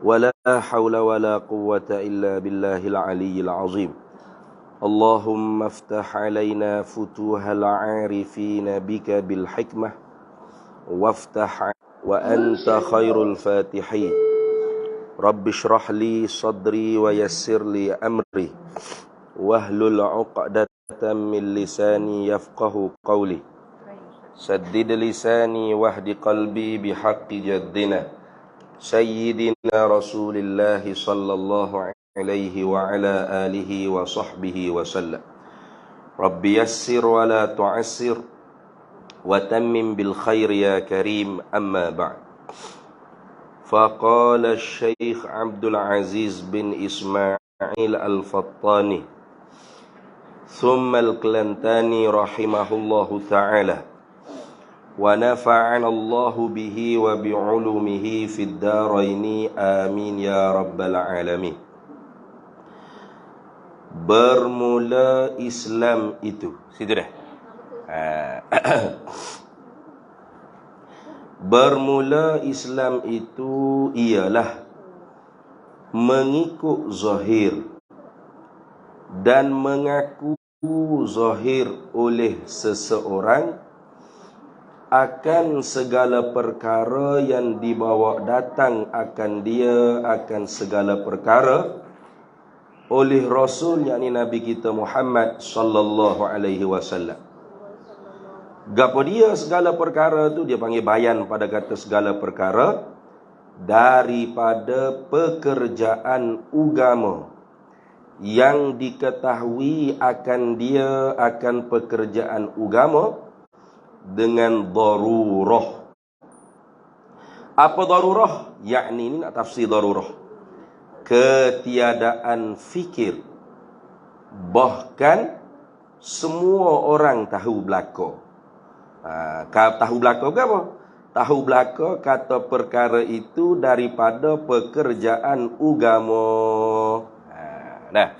ولا حول ولا قوة إلا بالله العلي العظيم. اللهم افتح علينا فتوح العارفين بك بالحكمة وافتح وأنت خير الفاتحين. رب اشرح لي صدري ويسر لي أمري واحلل عقدة من لساني يفقه قولي. سدد لساني واهد قلبي بحق جدنا سيدنا رسول الله صلى الله عليه وعلى آله وصحبه وسلم. رب يسر ولا تعسر وتمم بالخير يا كريم. أما بعد. فقال الشيخ عبد العزيز بن إسماعيل الفطاني ثم الكلنتاني رحمه الله تعالى ونفعنا الله به وبعلومه في الدارين آمين يا رب العالمين. Bermula Islam itu, situ dah. Bermula Islam itu ialah mengikut zahir dan mengaku zahir oleh seseorang akan segala perkara yang dibawa datang akan dia, akan segala perkara oleh Rasul, yakni Nabi kita Muhammad sallallahu alaihi wasallam. Gapo dia segala perkara tu, dia panggil bayan pada kata segala perkara daripada pekerjaan agama yang diketahui akan dia, akan pekerjaan agama dengan darurah. Apa darurah? Yakni ini nak tafsir darurah, ketiadaan fikir. Bahkan semua orang tahu belaka. Tahu belaka ke apa? Tahu belaka kata perkara itu daripada pekerjaan agama. Nah,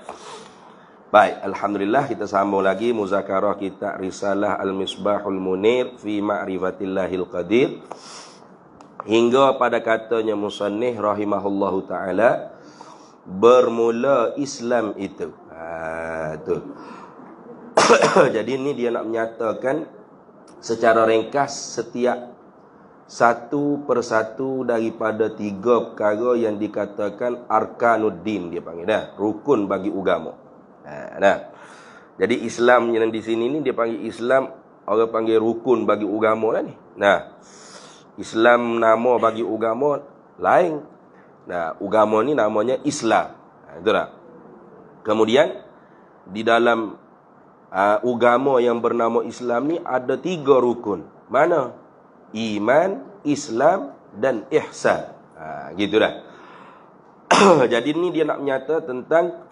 baik, alhamdulillah kita sambung lagi muzakarah kita Risalah Al-Misbahul Munir fi Ma'rifatillahil Qadir hingga pada katanya musannif rahimahullahu taala, bermula Islam itu. Tu. Jadi ini dia nak menyatakan secara ringkas setiap satu persatu daripada tiga perkara yang dikatakan arkanuddin, dia panggil dah, rukun bagi agama. Nah, jadi Islam yang di sini ni dia panggil Islam, orang panggil rukun bagi agama lah ni. Nah, Islam nama bagi agama lain. Nah, agama ni namanya Islam. Itu tak? Kemudian di dalam agama yang bernama Islam ni ada tiga rukun. Mana? Iman, Islam dan ihsan. Gitu dah. Jadi ni dia nak menyata tentang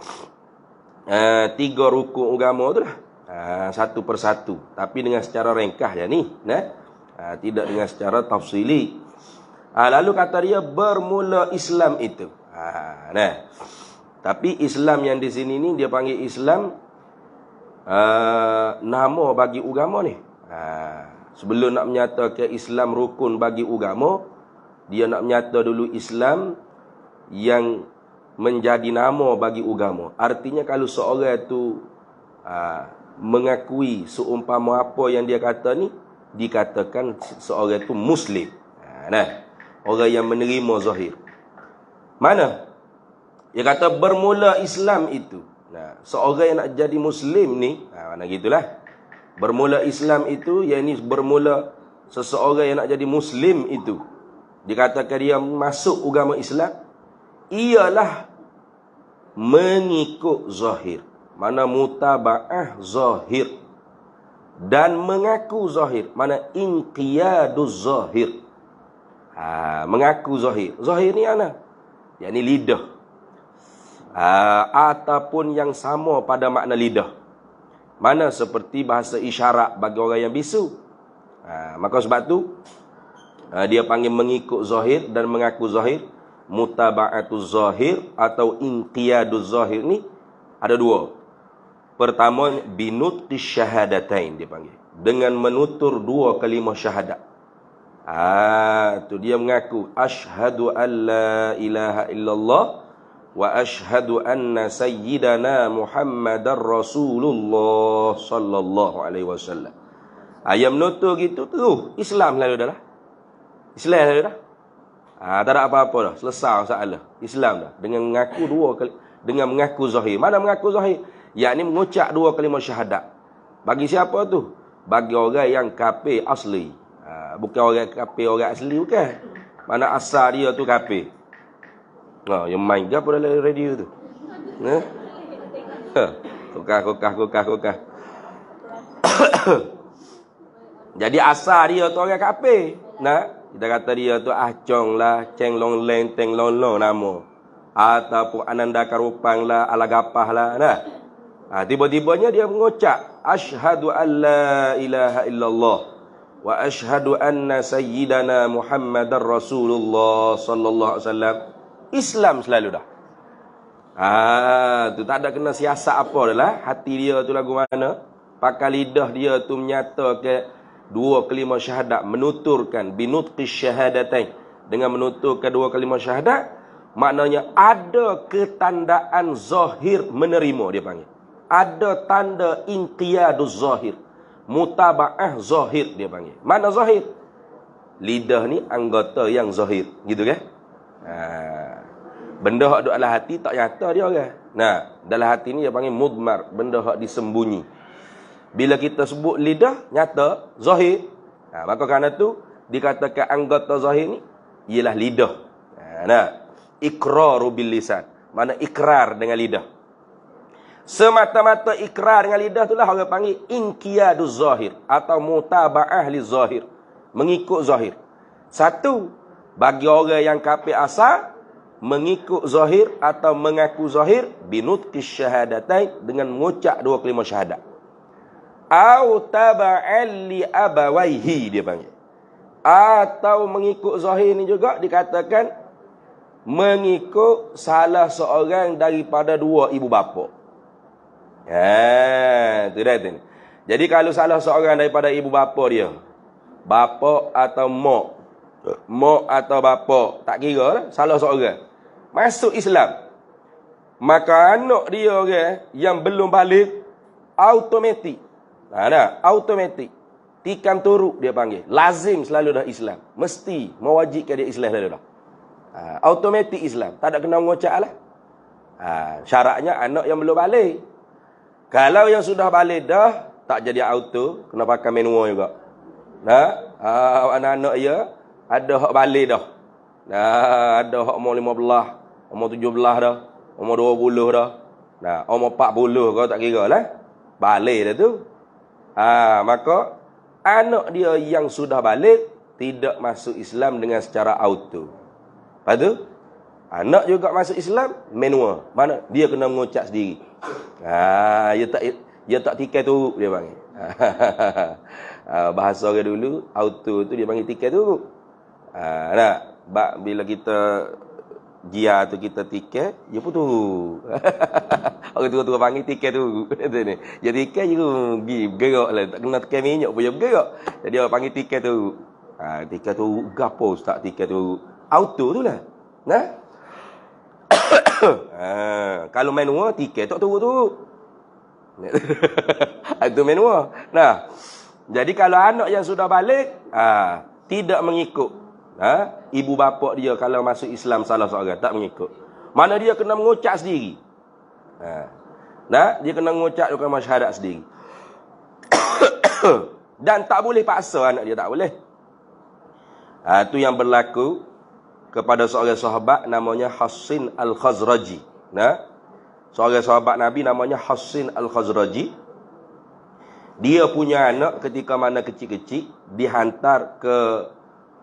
tiga rukun agama tu lah, satu persatu, tapi dengan secara ringkas ya ni, tidak dengan secara tafsili. Lalu kata dia bermula Islam itu. Tapi Islam yang di sini ni dia panggil Islam nama bagi agama ni. Sebelum nak menyatakan Islam rukun bagi agama, dia nak menyata dulu Islam yang menjadi nama bagi agama. Artinya kalau seorang tu mengakui seumpama apa yang dia kata ni, dikatakan seorang tu Muslim. Orang yang menerima zahir. Mana? Dia kata bermula Islam itu. Seorang yang nak jadi Muslim ni, mana gitulah. Bermula Islam itu, yakni bermula seseorang yang nak jadi Muslim itu, dikatakan dia masuk agama Islam, ialah mengikut zahir. Mana mutaba'ah zahir. Dan mengaku zahir. Mana inqiyaduz zahir. Mengaku zahir. Zahir ni mana? Yakni lidah. Ataupun yang sama pada makna lidah. Mana seperti bahasa isyarat bagi orang yang bisu. Maka sebab tu dia panggil mengikut zahir dan mengaku zahir. Mutaba'atuz zahir atau inqiyaduz zahir ni ada dua. Pertama, binutqis syahadatain dia panggil. Dengan menutur dua kalimah syahadat. Tu dia mengaku asyhadu an la ilaha illallah wa asyhadu anna sayyidana Muhammadar Rasulullah sallallahu alaihi wasallam. Ayam menutur gitu tu Islam lalu dah lah. Islam lalu dah. Tak ada apa-apa dah. Selesai masalah. Islam dah. Dengan mengaku dua kali, dengan mengaku zahir. Mana mengaku zahir? Yakni mengucap dua kalimah syahadat. Bagi siapa tu? Bagi orang yang kafir asli. Bukan orang kafir orang asli bukan. Mana asal dia tu kafir. Yang main ke apa dalam radio tu? Kokah. Jadi asal dia tu orang kafir. Kita kata dia tu Ahcong lah, Ceng Long Leng, Teng Long Long nama. Ataupun Ananda Karupang lah, Alagapah lah. Tiba-tibanya dia mengucap asyhadu an la ilaha illallah wa asyhadu anna sayyidana Muhammadar Rasulullah sallallahu alaihi wasallam. Islam selalu dah. Tu tak ada kena siasat apa dah lah. Hati dia tu lagu mana? Pakai lidah dia tu menyatakan dua kalimah syahadat, menuturkan binutqis syahadatain, dengan menuturkan dua kalimah syahadat, maknanya ada ketandaan zahir menerima, dia panggil. Ada tanda inqiyaduz zahir, mutaba'ah zahir, dia panggil. Mana zahir? Lidah ni anggota yang zahir, gitu kan? Benda hak duduk dalam hati tak nyata dia orang. Dalam hati ni dia panggil mudmar, benda hak disembunyi. Bila kita sebut lidah, nyata, zahir. Maka kerana tu, dikatakan anggota zahir ni, ialah lidah. Iqraru bil lisan. Mana ikrar dengan lidah. Semata-mata ikrar dengan lidah itulah orang panggil inqiyaduz zahir. Atau mutaba'ah li zahir. Mengikut zahir. Satu, bagi orang yang kafir asal, mengikut zahir atau mengaku zahir, binutqis syahadatain, dengan mengucap dua kalimah syahadat. Au taba'an li abawaihi, dia panggil. Atau mengikut zahir ni juga dikatakan mengikut salah seorang daripada dua ibu bapa. Tu dah tu. Jadi kalau salah seorang daripada ibu bapa dia, bapa atau mak atau bapa, tak kira lah, salah seorang masuk Islam, maka anak dia orang yang belum balik automatik. Automatik. Tikam turuk dia panggil. Lazim selalu dah Islam. Mesti mewajibkan dia Islam selalu dah. Automatik Islam. Tak ada kena mengucap lah. Syaratnya anak yang belum balik. Kalau yang sudah balik dah, tak jadi auto, kena pakai manual juga. Anak-anak dia ada hak balik dah. Ada hak umur 15, umur 17 dah, umur 20 dah. Umur 40 kau tak kira lah. Balik dah tu. Maka anak dia yang sudah balik tidak masuk Islam dengan secara auto. Lepas tu anak juga masuk Islam manual. Mana dia kena mengucap sendiri. Dia tak tikai turuk, dia panggil. Bahasa orang dulu auto tu dia panggil tikai turuk. Bila kita Gia tu kita tiket, dia pun turun. Orang tua-tua panggil tiket turun. Jadi tiket je bergerak lah. Tak kena tekan minyak pun dia bergerak. Jadi orang panggil tiket turun. Tiket turun, gapo ustaz tiket turun? Auto tu lah. Kalau manual, tiket tak turun-turun. Itu manual. Jadi kalau anak yang sudah balik, tidak mengikut ibu bapa dia kalau masuk Islam salah seorang, tak mengikut. Mana dia kena mengucap sendiri. Dia kena mengucap kalimah syahadat sendiri. Dan tak boleh paksa anak dia, tak boleh. Itu yang berlaku kepada seorang sahabat namanya Hassin Al-Khazraji. Seorang sahabat Nabi namanya Hassin Al-Khazraji. Dia punya anak ketika mana kecil-kecil dihantar ke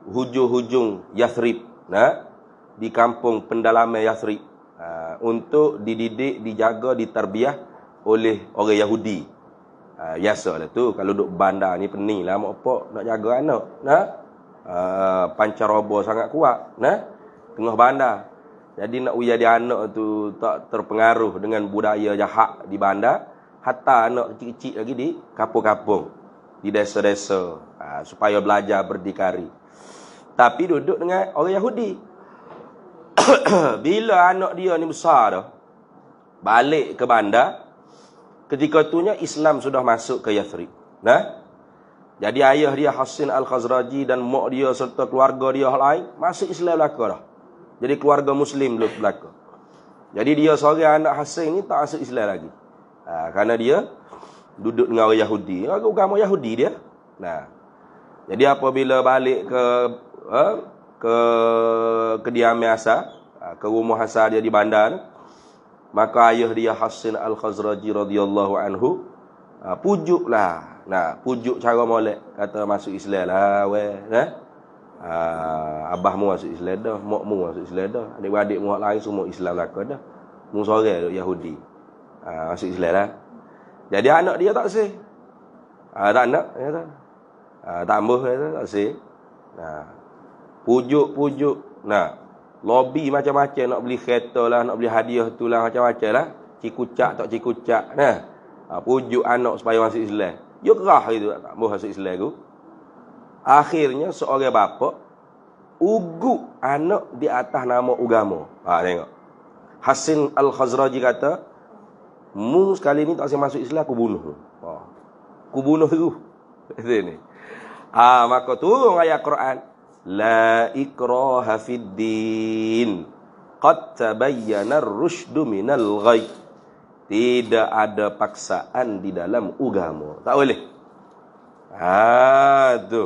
hujung-hujung Yathrib, di kampung pendalaman Yathrib, untuk dididik, dijaga, ditarbiah oleh orang Yahudi. Biasalah tu kalau duduk bandar ni pening lah mak opak nak jaga anak. Pancaroba sangat kuat, tengah bandar. Jadi nak uya dia anak tu tak terpengaruh dengan budaya jahat di bandar, hatta anak kecil-kecil lagi di kampung-kampung, di desa-desa, supaya belajar berdikari. Tapi duduk dengan orang Yahudi. Bila anak dia ni besar dah, balik ke bandar, ketika itunya Islam sudah masuk ke Yathrib. Nah, jadi ayah dia Hasin Al-Khazraji dan mak dia serta keluarga dia lain masuk Islam belaka dah. Jadi keluarga Muslim dulu belaka. Jadi dia seorang anak Hasin ni tak masuk Islam lagi. Kerana dia duduk dengan orang Yahudi. Agama Yahudi dia. Nah, jadi apabila balik ke kediaman asal, ke rumah asal dia di bandar, maka ayah dia Hasin Al-Khazraji radhiyallahu anhu pujuklah. Nah, pujuk cara molek, kata masuk Islam lah weh, abahmu masuk Islam dah, makmu masuk Islam dah, adik-adik mu lain semua Islam lah dah. Mu seorang Yahudi. Masuk Islam lah. Jadi anak dia tak sih. Tak nak kata. Tambah kata tak sih. Nah, pujuk-pujuk. Nah, lobby macam-macam, nak beli kereta lah, nak beli hadiah tu lah, macam-macam lah. Cikucak tak cikucak. Nah, pujuk anak supaya masuk Islam. Dia kerah itu, tak mahu masuk Islam tu. Akhirnya seorang bapa ugut anak di atas nama agama. Tengok. Hasin Al-Khazraji kata, mu sekali ni tak saya masuk Islam, aku bunuh. Aku bunuh tu. Ini. Maka turun ayat Quran. La ikraha fid din. Qad tabayyana ar-rusydu minal ghayy. Tidak ada paksaan di dalam agama. Tak boleh. Tu.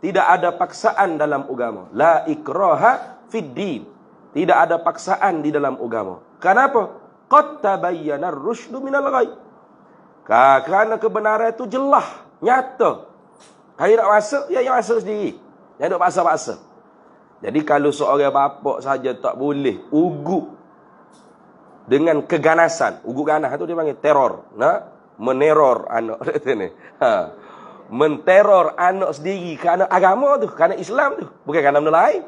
Tidak ada paksaan dalam agama. La ikraha fid din. Tidak ada paksaan di dalam agama. Kenapa? Qad tabayyana ar-rusydu minal ghayy. Kerana kebenaran itu jelas, nyata. Kalau nak masuk, ya masuk sendiri. Jangan duk paksa-paksa. Jadi kalau seorang bapa saja tak boleh ugut dengan keganasan. Ugut ganas tu dia panggil teror. Meneror anak ni. Menteror anak sendiri kerana agama tu, kerana Islam tu, bukan kerana benda lain.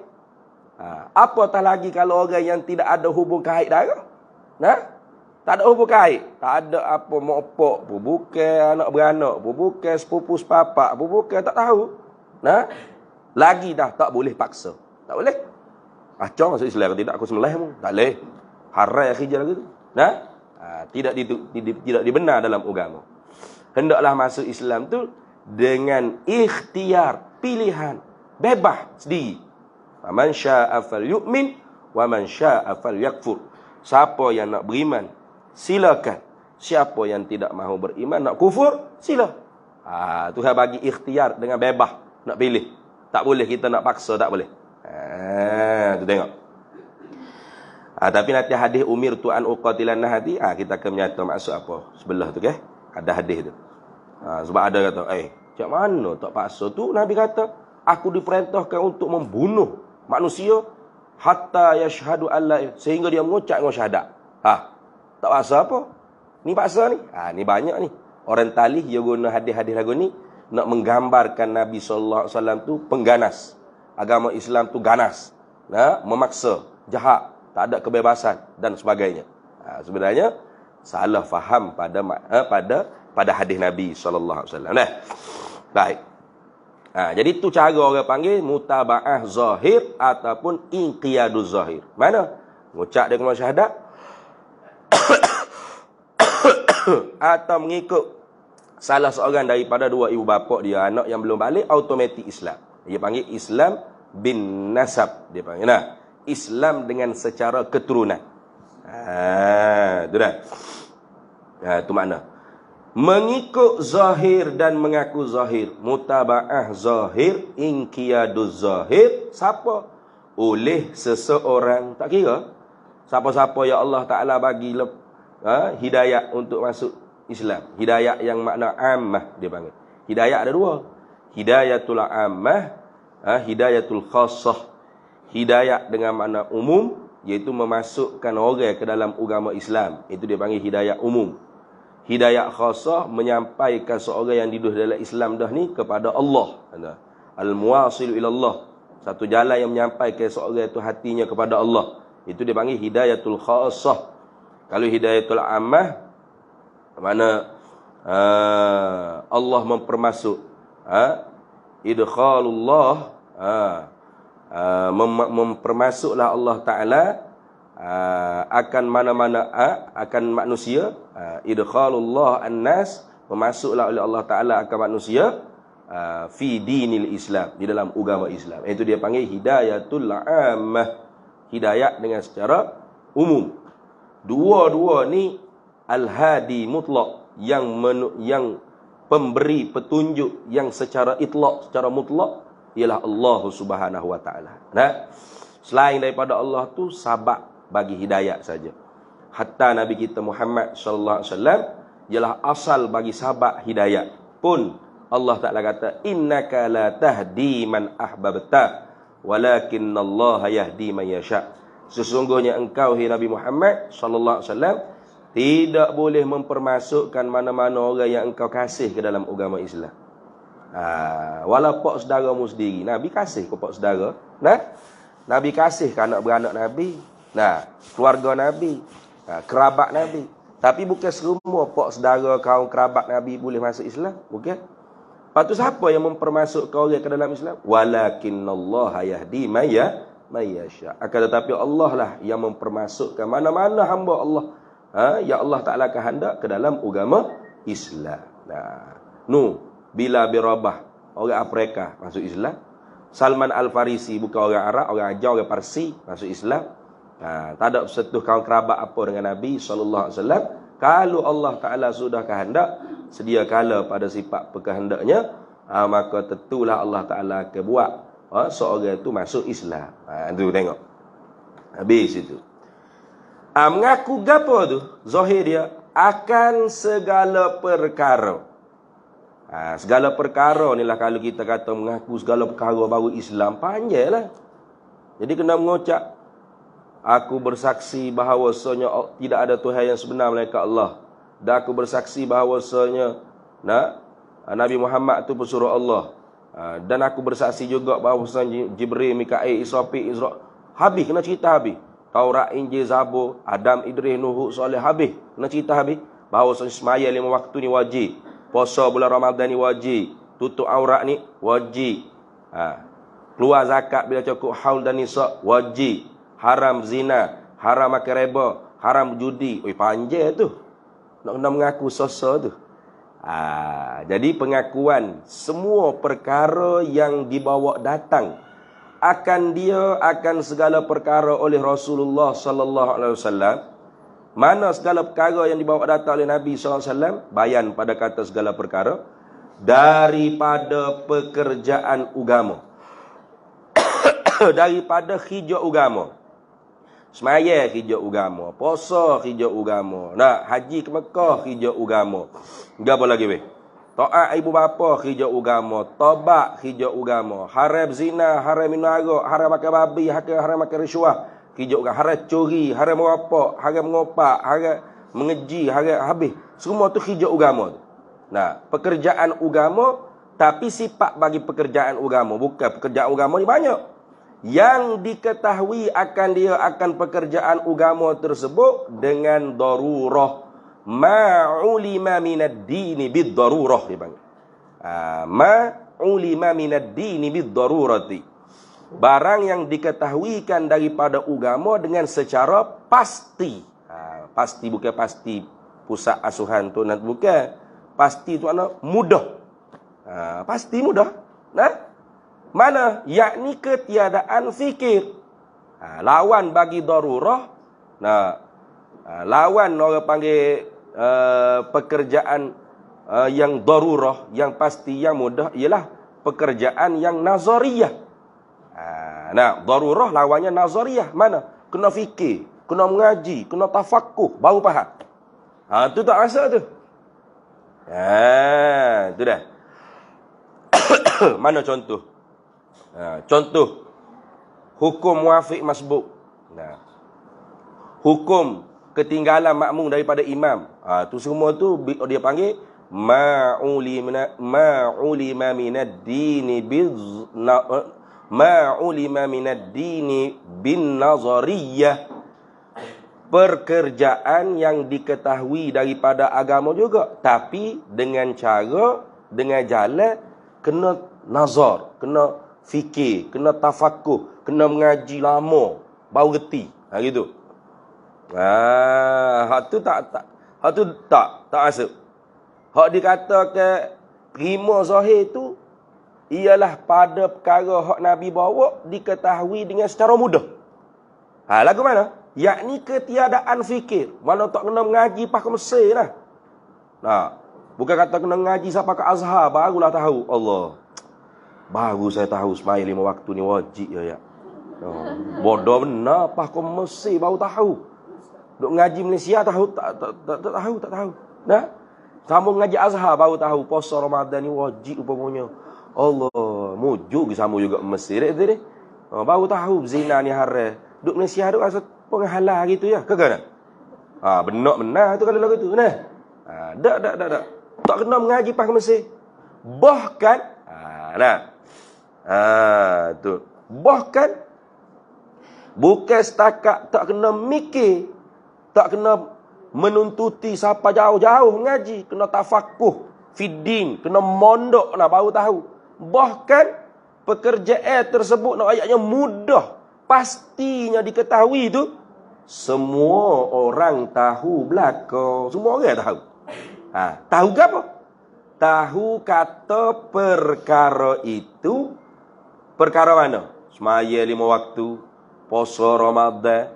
Apatah lagi kalau orang yang tidak ada hubung kait darah. Tak ada hubung kait. Tak ada apa mak opak pun, bukan anak beranak pun, bukan sepupu sepapak pun, bukan tak tahu. Lagi dah tak boleh paksa. Tak boleh. Acong masuk Islam ke tidak, aku sembelih mu. Tak boleh. Haram khijal gitu. Tidak dibenar dalam agama. Hendaklah masuk Islam tu dengan ikhtiar, pilihan, bebas sendiri. Man syaa'a falyu'min wa man syaa'a falyakfur. Siapa yang nak beriman, silakan. Siapa yang tidak mahu beriman, nak kufur, sila. Tuhan bagi ikhtiar dengan bebas, nak pilih. Tak boleh kita nak paksa, tak boleh. Tu tengok. Tapi nanti hadis umir tu'an uqatilan nahdi, kita akan menyata maksud apa sebelah tu, okay? Ada hadis tu. Sebab ada kata, macam mana tak paksa tu? Nabi kata, aku diperintahkan untuk membunuh manusia hatta yashhadu alla, sehingga dia mengucap dengan syahadat. Tak paksa apa? Ni paksa ni. Ni banyak ni. Orang talih dia guna hadis-hadis lagu ni nak menggambarkan Nabi sallallahu alaihi wasallam tu pengganas. Agama Islam tu ganas. Memaksa, jahat, tak ada kebebasan dan sebagainya. Sebenarnya salah faham pada hadis Nabi sallallahu alaihi wasallam. Baik. Jadi tu cara orang panggil mutabaah zahir ataupun inqiyaduz zahir. Mana? Ngucap dia kalimah syahadat atau mengikut salah seorang daripada dua ibu bapa dia, anak yang belum balik, automatik Islam. Dia panggil Islam bin nasab. Dia panggil Islam dengan secara keturunan. Itu dah. Itu makna. Mengikut zahir dan mengaku zahir. Mutabaah zahir, inqiyaduz zahir. Siapa? Oleh seseorang. Tak kira siapa-siapa yang Allah Ta'ala bagi hidayah untuk masuk Islam. Hidayah yang makna ammah dia panggil. Hidayah ada dua. Hidayatul ammah, hidayatul khassah. Hidayah dengan makna umum, iaitu memasukkan orang ke dalam agama Islam. Itu dia panggil hidayah umum. Hidayah khassah, menyampaikan seorang yang hidup dalam Islam dah ni kepada Allah. Al-muwasil ilallah. Satu jalan yang menyampaikan seorang itu hatinya kepada Allah. Itu dia panggil hidayatul khassah. Kalau hidayatul ammah, mana Allah mempermasuk idkhalullah, mempermasuklah Allah Ta'ala akan mana-mana akan manusia, idkhalullah an-nas, memasuklah oleh Allah Ta'ala akan manusia fi dinil Islam, di dalam agama Islam. Itu dia panggil hidayatul ammah, hidayat dengan secara umum. Dua-dua ni al-hadi mutlak, yang pemberi petunjuk yang secara itlaq, secara mutlak, ialah Allah Subhanahu wa taala. Nah, selain daripada Allah tu sabab bagi hidayat saja. Hatta Nabi kita Muhammad sallallahu alaihi wasallam ialah asal bagi sabab hidayat. Pun Allah Taala kata, innaka la tahdi man ahbabta walakinallaha yahdi man yasha. Sesungguhnya engkau, hai Nabi Muhammad sallallahu alaihi wasallam, tidak boleh mempermasukkan mana-mana orang yang engkau kasih ke dalam agama Islam. Walau pak saudaramu sendiri, Nabi kasih ke pak saudara. Nah, Nabi kasih ke anak beranak Nabi. Nah, keluarga Nabi, kerabat Nabi. Tapi bukan semua pak saudara, kaum kerabat Nabi boleh masuk Islam. Bukan. Lepas tu siapa yang mempermasukkan orang ke dalam Islam? Walakinallaha yahdi man yasha. Akan tetapi Allah lah yang mempermasukkan mana-mana hamba Allah, ya Allah Ta'ala kehendak ke dalam agama Islam. Nah, bila birabah, orang Afrika masuk Islam. Salman Al-Farisi bukan orang Arab, orang Ajam, orang Parsi masuk Islam. Tak ada sentuh kaum kerabat apa dengan Nabi SAW. Kalau Allah Ta'ala sudah kehendak, sedia kala pada sifat perkehendaknya, maka tentulah Allah Ta'ala akan buat seorang itu masuk Islam. Itu tengok. Habis itu. Mengaku gapo tu? Zahir dia akan segala perkara. Segala perkara ni lah, kalau kita kata mengaku segala perkara baru Islam, panjang lah. Jadi kena mengucap, aku bersaksi bahawasanya tidak ada Tuhan yang sebenar melainkan Allah. Dan aku bersaksi bahawasanya Nabi Muhammad itu pesuruh Allah. Dan aku bersaksi juga bahawasanya Jibril, Mikail, Israfil, habis, kena cerita habis. Taurat, Injil, Zabur, Adam, Idris, Nuh, Soleh, habis. Kena cerita habis. Bahawasanya semaya 5 waktu ni wajib. Puasa bulan Ramadan ni wajib. Tutup aurat ni wajib. Keluar zakat bila cukup haul dan nisab wajib. Haram zina, haram makan riba, haram judi. Panjang tu. Nak kena mengaku sosa tu. Jadi pengakuan semua perkara yang dibawa datang akan segala perkara oleh Rasulullah sallallahu alaihi wasallam. Mana segala perkara yang dibawa datang oleh Nabi sallallahu alaihi wasallam? Bayan pada kata segala perkara daripada pekerjaan agama. Daripada hijau agama. Semaya hijau agama, puasa hijau agama, nak haji ke Mekah hijau agama. Gapo lagi weh? Taat ibu bapa hijau agama, tobat hijau agama, haram zina, haram minum arak, haram makan babi, haram makan risuah, hijau agama, haram curi, haram merapak, haram mengopak, haram mengeji, haram habis. Semua tu hijau agama tu. Nah, pekerjaan agama, tapi sifat bagi pekerjaan agama, bukan pekerjaan agama ni banyak. Yang diketahui akan pekerjaan agama tersebut dengan darurah. Ma'ulima minad dini bid darurah dipanggil. Ma'ulima minad dini bid darurati. Barang yang diketahuikan daripada agama dengan secara pasti. Pasti bukan pasti pusat asuhan tu, nanti bukan. Pasti tu makna mudah. Pasti mudah. Mana? Yakni ketiadaan fikir. Lawan bagi darurah. Lawan orang panggil pekerjaan yang darurah, yang pasti, yang mudah, ialah pekerjaan yang nazariyah. Darurah lawannya nazariyah. Mana? Kena fikir, kena mengaji, kena tafakkuh, baru faham. Tu tak rasa tu. Tu dah. Mana contoh? Contoh hukum muafiq masbuk. Hukum ketinggalan makmum daripada imam. Tu semua tu dia panggil ma'ulima minad dini bin nazariyah. Pekerjaan yang diketahui daripada agama juga, tapi dengan cara, dengan jalan kena nazar, kena fikir, kena tafakuh, kena mengaji lama, baru reti. Gitu. Hak tu tak masuk. Hak dikatakan terima zahir tu ialah pada perkara hak Nabi bawa diketahui dengan secara mudah. Lagu mana? Yakni ketiadaan fikir. Mana tak kena mengaji pakai Mesir lah. Bukan kata kena mengaji sampai ke Azhar barulah tahu. Allah. Baru saya tahu sembahyang 5 waktu ni wajib ya. Bodoh benar pakai Mesir baru tahu. Duk ngaji Malaysia tahu tak tahu. Nah, sambung ngaji Azhar baru tahu puasa Ramadan ni wajib umpamanya. Allah, mujug sama juga Mesir dia. Baru tahu zina ni haram. Duk Malaysia duk rasa penghalang gitu ya. Kagak? Benar tu kalau lagu tu. Nah. Tak. Tak kena mengaji pakai Mesir. Bahkan tu. Bahkan bukan setakat tak kena mikir, tak kena menuntuti siapa jauh-jauh mengaji, kena tafakuh fiddin, kena mondok baru tahu. Bahkan pekerjaan tersebut ayatnya mudah, pastinya diketahui tu semua orang tahu belaka, semua orang tahu. Tahu ke apa? Tahu kata perkara itu perkara mana? Semaya 5 waktu, puasa Ramadan,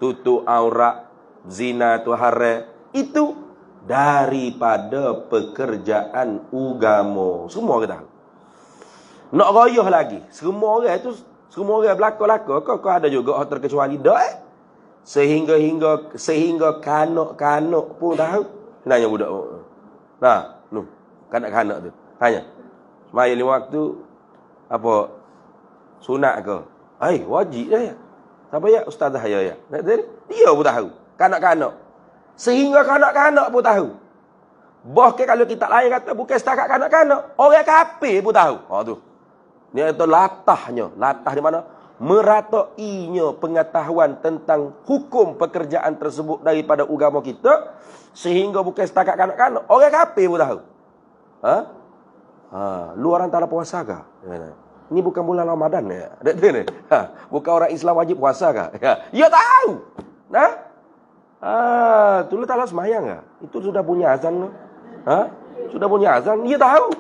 tutup aurat, zina tu haram, itu daripada pekerjaan agama. Semua orang tahu. Nak royah lagi, semua orang belaka-laka, kau ada juga orang terkecuali dak. Sehingga kanak-kanak pun tahu. Nanya budak. Kanak-kanak tu. Tanya. Semaya 5 waktu apa? Sunat ke? Wajib dah ya. Siapa ya? Ustazah ya. Dia pun tahu. Kanak-kanak. Sehingga kanak-kanak pun tahu. Bahkan kalau kita lain kata bukan setakat kanak-kanak, orang kafir pun tahu. Tu. Ni itu latahnya. Latah di mana? Meratainya pengetahuan tentang hukum pekerjaan tersebut daripada agama kita, sehingga bukan setakat kanak-kanak, orang kafir pun tahu. Luar antara puasa ke? Ini bukan bulan Ramadan ya. Bukan orang Islam wajib puasa ke? Ya tahu. Tu lu tak sembahyang ke? Itu sudah punya azan. Sudah punya azan, dia tahu.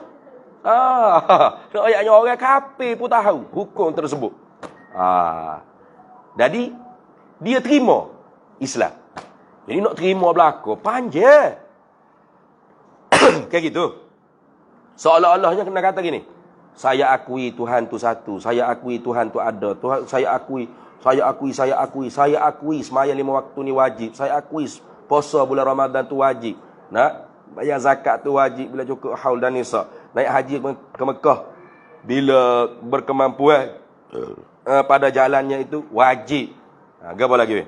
Ayatnya orang kafir pun tahu hukum tersebut. Jadi dia terima Islam. Jadi nak terima belaka panjang. Kayak gitu. Seolah-olahnya kena kata gini. Saya akui Tuhan tu satu. Saya akui Tuhan tu ada. Tuhan, saya akui sembahyang 5 waktu ni wajib. Saya akui puasa bulan Ramadan tu wajib. Bayar zakat tu wajib bila cukup haul dan nisa. Naik haji ke Mekah bila berkemampuan pada jalannya itu wajib. Apa lagi?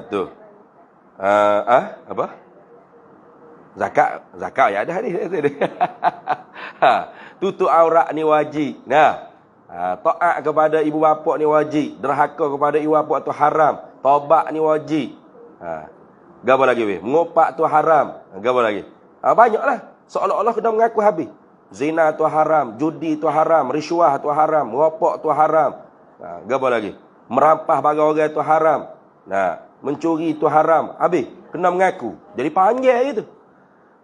Tu. Apa? Zakat ya ada ni. Tutup aurat ni wajib. Taat kepada ibu bapa ni wajib. Derhaka kepada ibu bapa tu haram. Taubat ni wajib. Apa lagi? Mengopak tu haram. Apa lagi? Banyaklah. Seolah-olah kena mengaku habis. Zina tu haram, judi tu haram, riswah tu haram, merokok tu haram. Apa lagi? Merampah barang orang tu haram. Mencuri tu haram. Habis kena mengaku. Jadi panjang gitu.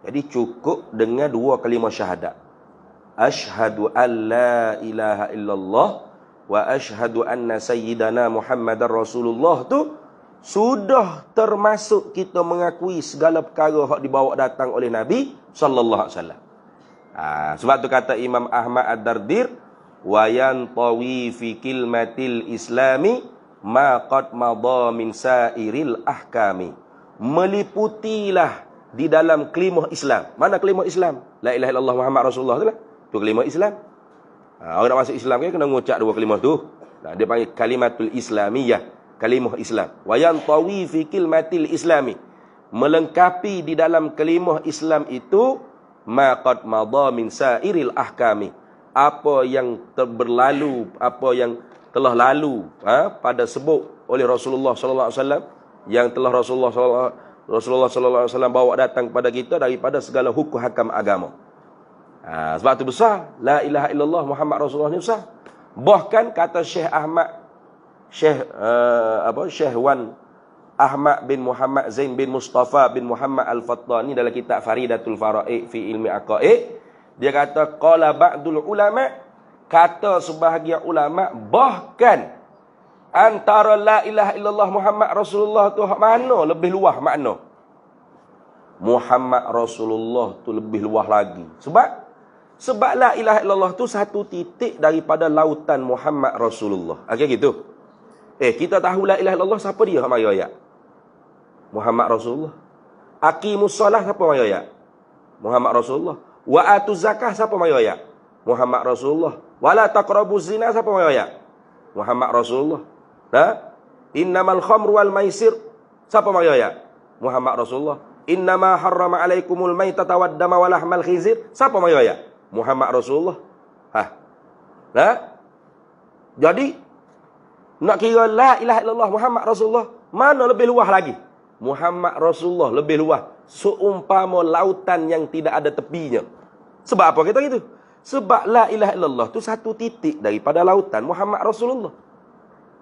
Jadi cukup dengan 2 kalimah syahadat. Asyhadu an la ilaha illallah wa asyhadu anna sayyidana Muhammadar Rasulullah tu sudah termasuk kita mengakui segala perkara yang dibawa datang oleh Nabi sallallahu alaihi wasallam. Sebab tu kata Imam Ahmad Ad-Dardir, wa yantawi fi kilmatil islami ma qad madha min sairil ahkami. Meliputilah di dalam kelimah Islam. Mana kelimah Islam? La ilaha illallah Muhammad Rasulullah tu lah. Tu kelimah Islam. Orang nak masuk Islam kan kena mengucap 2 kalimah tu. Dia panggil kalimatul islamiyah, kalimah Islam. Wa yantawi fi kilmatil islami. Melengkapi di dalam kalimah Islam itu ma qad madha min sairil ahkami. Apa yang berlalu, apa yang telah lalu pada sebut oleh Rasulullah sallallahu alaihi wasallam, yang telah Rasulullah sallallahu alaihi wasallam bawa datang kepada kita daripada segala hukum hakam agama. Sebab tu besar. La ilaha illallah Muhammad Rasulullah ni besar. Bahkan kata Syekh Wan Ahmad bin Muhammad Zain bin Mustafa bin Muhammad Al-Fattani dalam kitab Faridatul Faraid fi ilmi aqaid, dia kata qala ba'dul ulama, kata sebahagian ulama, bahkan antara la ilaha illallah Muhammad Rasulullah tu mana lebih luas makna. Muhammad Rasulullah tu lebih luas lagi. Sebab la ilaha illallah tu satu titik daripada lautan Muhammad Rasulullah. Okey gitu. Kita tahu la ilaha illallah, siapa dia hak mari ayat? Muhammad Rasulullah. Aqimus solah, siapa mari ayat? Muhammad Rasulullah. Wa atuz zakah, siapa mari ayat? Muhammad Rasulullah. Wala taqrabuz zina, siapa mari ayat? Muhammad Rasulullah. Innamal khamru wal maisir, siapa mari ayat? Muhammad Rasulullah. Innama harrama alaikumul maitata wad dama wa lahmal khinzir, siapa mari ayat? Muhammad Rasulullah. Jadi nak kira la ilaha illallah Muhammad Rasulullah, mana lebih luas lagi? Muhammad Rasulullah lebih luas. Seumpama lautan yang tidak ada tepinya. Sebab apa kita gitu? Sebab la ilaha illallah tu satu titik daripada lautan Muhammad Rasulullah.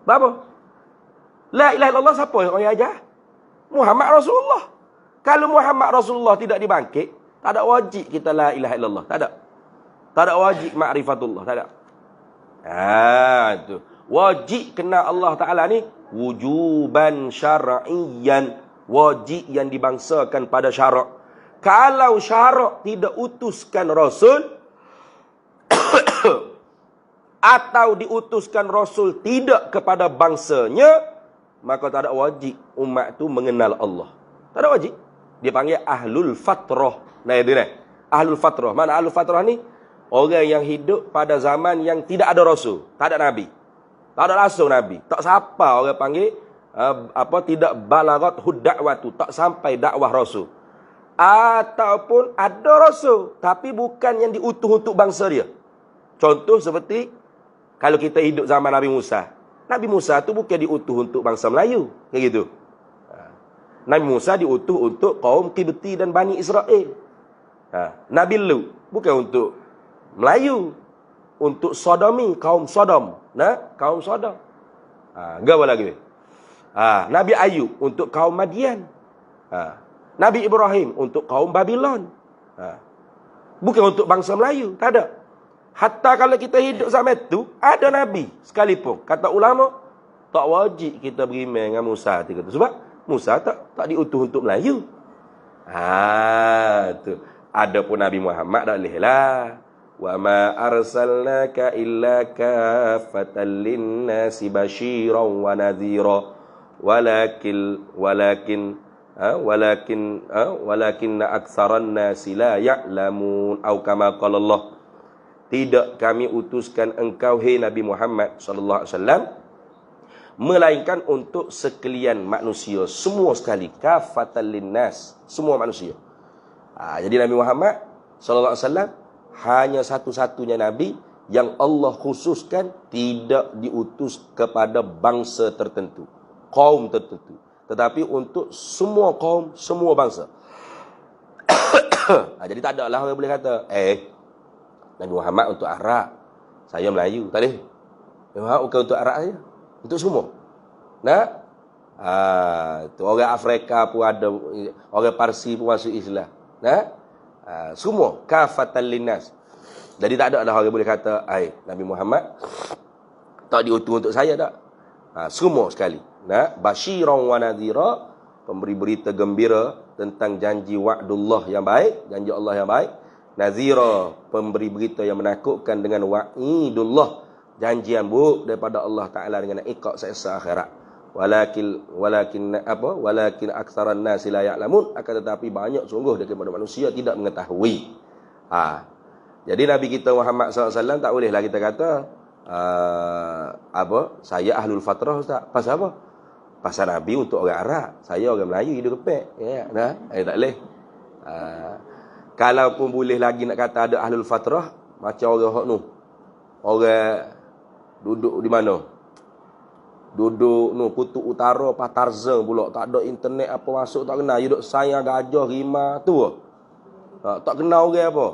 Apa? La ilaha illallah siapa yang ajar? Muhammad Rasulullah. Kalau Muhammad Rasulullah tidak dibangkit, tak ada wajib kita la ilaha illallah. Tak ada. Tak ada wajib ma'rifatullah. Tak ada. Itu. Wajib kena Allah Ta'ala ni wujuban syar'iyan. Wajib yang dibangsakan pada syarak. Kalau syarak tidak utuskan Rasul atau diutuskan Rasul tidak kepada bangsanya, maka tak ada wajib umat tu mengenal Allah. Tak ada wajib. Dia panggil ahlul fatrah. Nah itu ni. Ahlul fatrah. Mana ahlul fatrah ni? Orang yang hidup pada zaman yang tidak ada Rasul. Tak ada Nabi. Tak ada langsung Nabi. Tak siapa orang panggil tidak balagat hudda'watu. Tak sampai dakwah Rasul. Ataupun ada Rasul, tapi bukan yang diutus untuk bangsa dia. Contoh seperti kalau kita hidup zaman Nabi Musa. Nabi Musa tu bukan diutus untuk bangsa Melayu. Kayak gitu. Nabi Musa diutus untuk kaum Qibti dan Bani Israel. Nabi Lut bukan untuk Melayu. Untuk Sodomi, kaum Sodom. Kaum Sodom. Gawa lagi. Nabi Ayub untuk kaum Madian. Nabi Ibrahim untuk kaum Babylon. Bukan untuk bangsa Melayu. Tak ada. Hatta kalau kita hidup zaman itu, ada Nabi sekalipun. Kata ulama, tak wajib kita beriman dengan Musa. Sebab Musa tak diutus untuk Melayu. Tu. Adapun Nabi Muhammad tak boleh lah. Wa ma arsalnaka illa kaffatan lin-nasi basyiran wa nadhira walakin aktsaran nasi la ya'lamun au kama qala Allah. Tidak kami utuskan engkau hai Nabi Muhammad sallallahu alaihi wasallam melainkan untuk sekalian manusia semua sekali, kaffatan lin-nas, semua manusia. Jadi Nabi Muhammad sallallahu alaihi wasallam hanya satu-satunya Nabi yang Allah khususkan tidak diutus kepada bangsa tertentu, kaum tertentu, tetapi untuk semua kaum, semua bangsa. Jadi tak ada lah orang boleh kata, Nabi Muhammad untuk Arab, saya Melayu. Tak boleh. Nabi Muhammad bukan untuk Arab saja, untuk semua. Tu orang Afrika pun ada, orang Parsi pun masuk Islam. Semua kafatan linnas. Jadi tak ada dah orang boleh kata Nabi Muhammad tak diutus untuk saya tak. Semua sekali. Basyiran wa nadhira, pemberi berita gembira tentang janji wa'dullah yang baik, janji Allah yang baik. Nadhira, pemberi berita yang menakutkan dengan wa'idullah, janji yang buruk daripada Allah Taala dengan iqab seksa akhirat. Walakin aktsaran nasi la ya'lamun, akan tetapi banyak sungguh daripada manusia tidak mengetahui. Jadi Nabi kita Muhammad SAW tak bolehlah kita kata saya ahlul fatrah Ustaz. Pasal apa? Pasal Nabi untuk orang Arab, saya orang Melayu hidup kepek. Tak boleh. Kalaupun boleh lagi nak kata ada ahlul fatrah, macam orang hok nu. Orang duduk di mana? Duduk kutub utara Patarzeng pula, tak ada internet apa masuk tak kenal, duduk sayang gajah rimau tu. Tak kenal orang apa.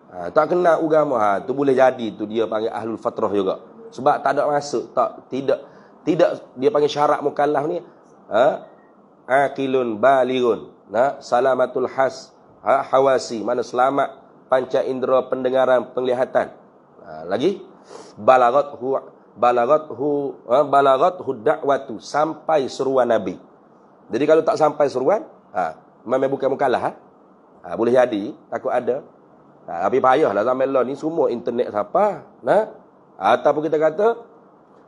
Tak kenal agama, tu boleh jadi tu dia panggil ahlul fatrah juga. Sebab tak ada masuk, tidak dia panggil syarat mukallaf ni, aqilun balighun, salamatul hawasi, mana selamat panca indera pendengaran, penglihatan. Lagi balagathu da'watu, sampai seruan Nabi. Jadi kalau tak sampai seruan, memang bukan mukallaf. Boleh jadi, takut ada. Tapi payahlah zaman lah ni semua internet siapa. Ataupun kita kata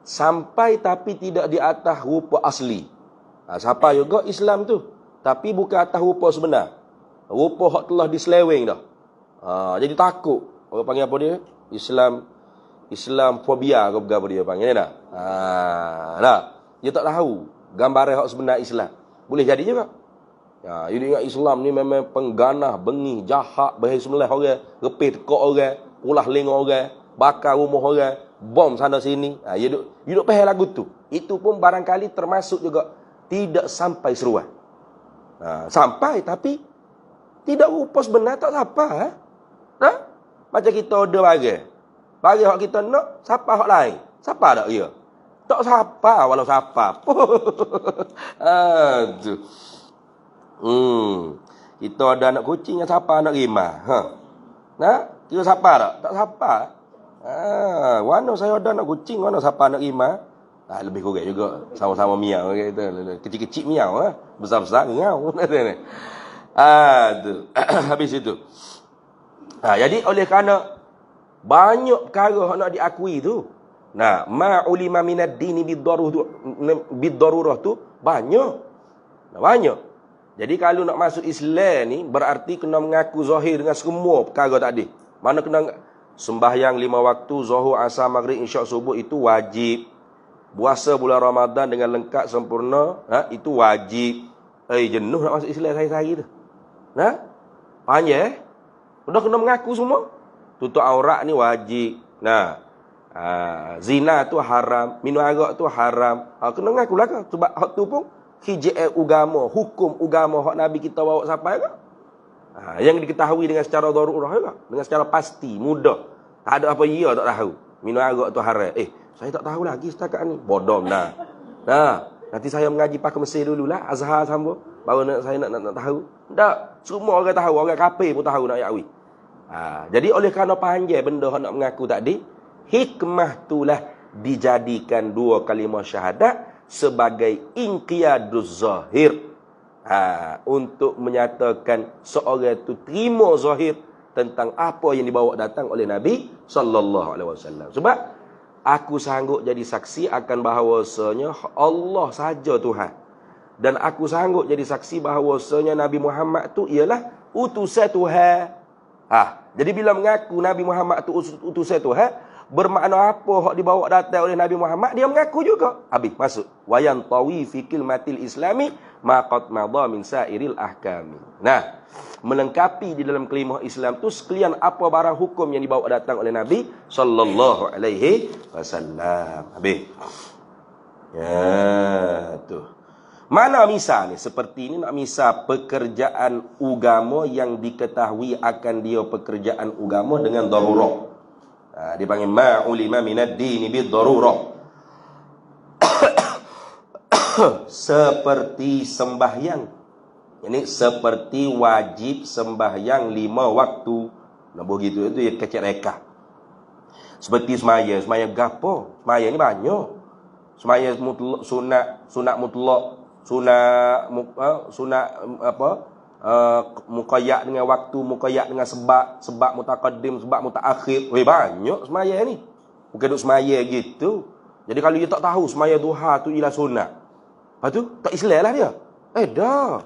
sampai tapi tidak di atas rupa asli. Siapa juga Islam tu, tapi bukan atas rupa sebenar. Rupa hak telah diseleweng dah. Jadi takut. Orang panggil apa dia? Islam fobia ke apa dia panggil dah. Dia tak tahu gambaran hak sebenar Islam. Boleh jadi juga. You ingat Islam ni memang pengganah, bengih, jahat, bahaya sebelah orang, repih tekak orang, pulah lenga orang, bakar rumah orang, bom sana sini. You duk faham lagu tu. Itu pun barangkali termasuk juga tidak sampai seruan. Sampai tapi tidak rupa sebenar, tak siapa. Macam kita order bagi hak kita nak, siapa hak lain? Siapa tak dia? Tak siapa, walau siapa. Tu. Kita ada anak kucing, siapa anak rimah? Kira siapa tak? Tak siapa. Mana saya ada anak kucing, mana siapa anak rimah? Lebih kurang juga, sama-sama miau kita. Kecil-kecil miau, besar-besar ngau. Tu. Habis itu. Jadi oleh kerana banyak perkara nak diakui tu. Ma ulima minad dini bid-darurah tu banyak. Banyak. Jadi kalau nak masuk Islam ni berarti kena mengaku zahir dengan semua perkara tadi. Mana kena sembahyang 5 waktu, zuhur, asar, maghrib, isyak, subuh itu wajib. Puasa bulan Ramadan dengan lengkap sempurna, itu wajib. Jenuh nak masuk Islam sehari-hari tu. Panjang Udah kena mengaku semua. Tutup aurat ni wajib. Zina tu haram, minum arak tu haram. Kena mengaku lah kan. Sebab hak tu pun hijab agama, hukum agama hak Nabi kita bawa sampai kan. Yang diketahui dengan secara darurah juga, dengan secara pasti, mudah. Tak ada apa ia tak tahu. Minum arak tu haram. Saya tak tahu lagi setakat ni. Bodoh nah. Nanti saya mengaji pakai Mesir dululah, Azhar sambung. Baru saya nak tahu. Tak, semua orang tahu, orang kafir pun tahu nak yakwi. Jadi oleh kerana panjang benda nak mengaku tadi, hikmah itulah dijadikan 2 kalimah syahadat sebagai inqiyaduz zahir. Untuk menyatakan seorang itu terima zahir tentang apa yang dibawa datang oleh Nabi sallallahu alaihi wasallam. Sebab aku sanggup jadi saksi akan bahawasanya Allah saja Tuhan. Dan aku sanggup jadi saksi bahawasanya Nabi Muhammad tu ialah utusan Tuhan. Jadi bila mengaku Nabi Muhammad tu utusan Tuhan, bermakna apa hak dibawa datang oleh Nabi Muhammad, dia mengaku juga. Habis masuk. Wayan tawi fi kilmatil islami ma qad madha min sairil ahkami. Melengkapi di dalam kalimah Islam tu sekalian apa barang hukum yang dibawa datang oleh Nabi sallallahu alaihi wasallam. Habis. Tu. Mana misal ni? Seperti ini nak misal pekerjaan agama yang diketahui akan dia pekerjaan agama dengan darurah. Dia panggil ma'ulima minad dini bid-darurah. Seperti sembahyang. Ini seperti wajib sembahyang 5 waktu. Nah begitu itu ya kecil reka. Seperti semaya gapo? Semaya ni banyak. Semaya mutlak, sunat mutlak, sunat muqayyad dengan waktu, muqayyad dengan sebab mutaqaddim, sebab mutaakhir. Banyak semaya ni. Bukan duk semaya gitu. Jadi kalau dia tak tahu semaya duha tu ialah sunat, lepas tu tak Islam lah dia. Dah.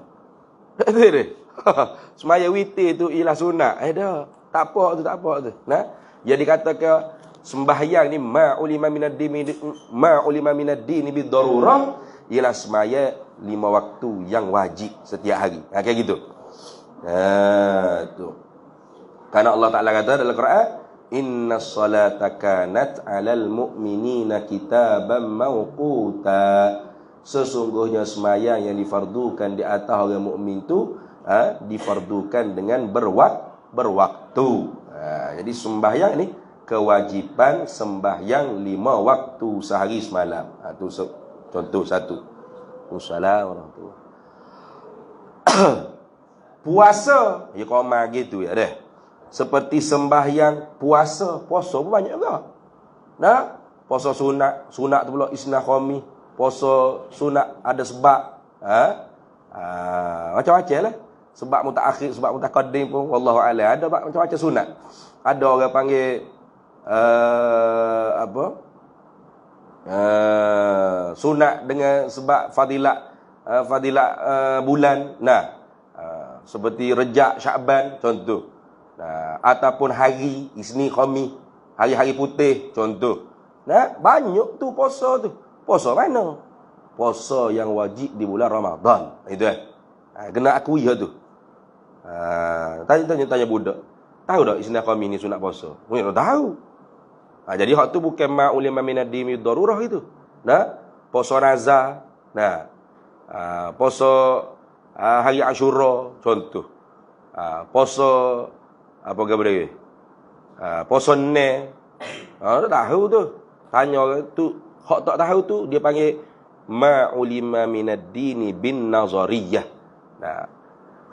Semaya witir tu ialah sunat. Dah. Tak apa tu. Dia dikatakan sembahyang ni ma'ulima minad dini bid-darurah ialah semaya 5 waktu yang wajib setiap hari. Kayak gitu. Tu. Karena Allah Ta'ala kata dalam Quran, innas salata kanat 'alal mu'minina kitaban mawquta. Sesungguhnya sembahyang yang difardukan di atas orang mukmin tu difardukan dengan berwaktu. Jadi sembahyang ni kewajipan sembahyang 5 waktu sehari semalam. Tu contoh satu. Assalamualaikum. Puasa, ya qamar gitu ya dah. Seperti sembahyang puasa pun banyak juga. Nah, puasa sunat tu pula isnah khamis, puasa sunat ada sebab. Macam-macam lah. Sebab mutaakhir, sebab mutaqaddim pun wallahu a'lam. Ada macam-macam sunat. Ada orang panggil sunat dengan sebab fadilat bulan. Nah, seperti Rejab, Syakban contoh. Nah, ataupun hari Isnin, Khamis, hari-hari putih contoh. Nah, banyak tu puasa tu. Puasa mana? Puasa yang wajib di bulan Ramadan. Itu kena akui tu. Tanya budak. Tahu tak Isnin, Khamis ni sunat puasa? Mungkin tahu. Jadi hak tu bukan ma'ulima minad-dimi darurah itu. Nah, puasa nazar. Nah, puasa hari Ashura contoh. Puasa apa kata dia? Puasa ne. Tak tahu tu. Tanya orang tu, hak tak tahu tu dia panggil ma'ulima minad-dini bin nazariyah. Nah,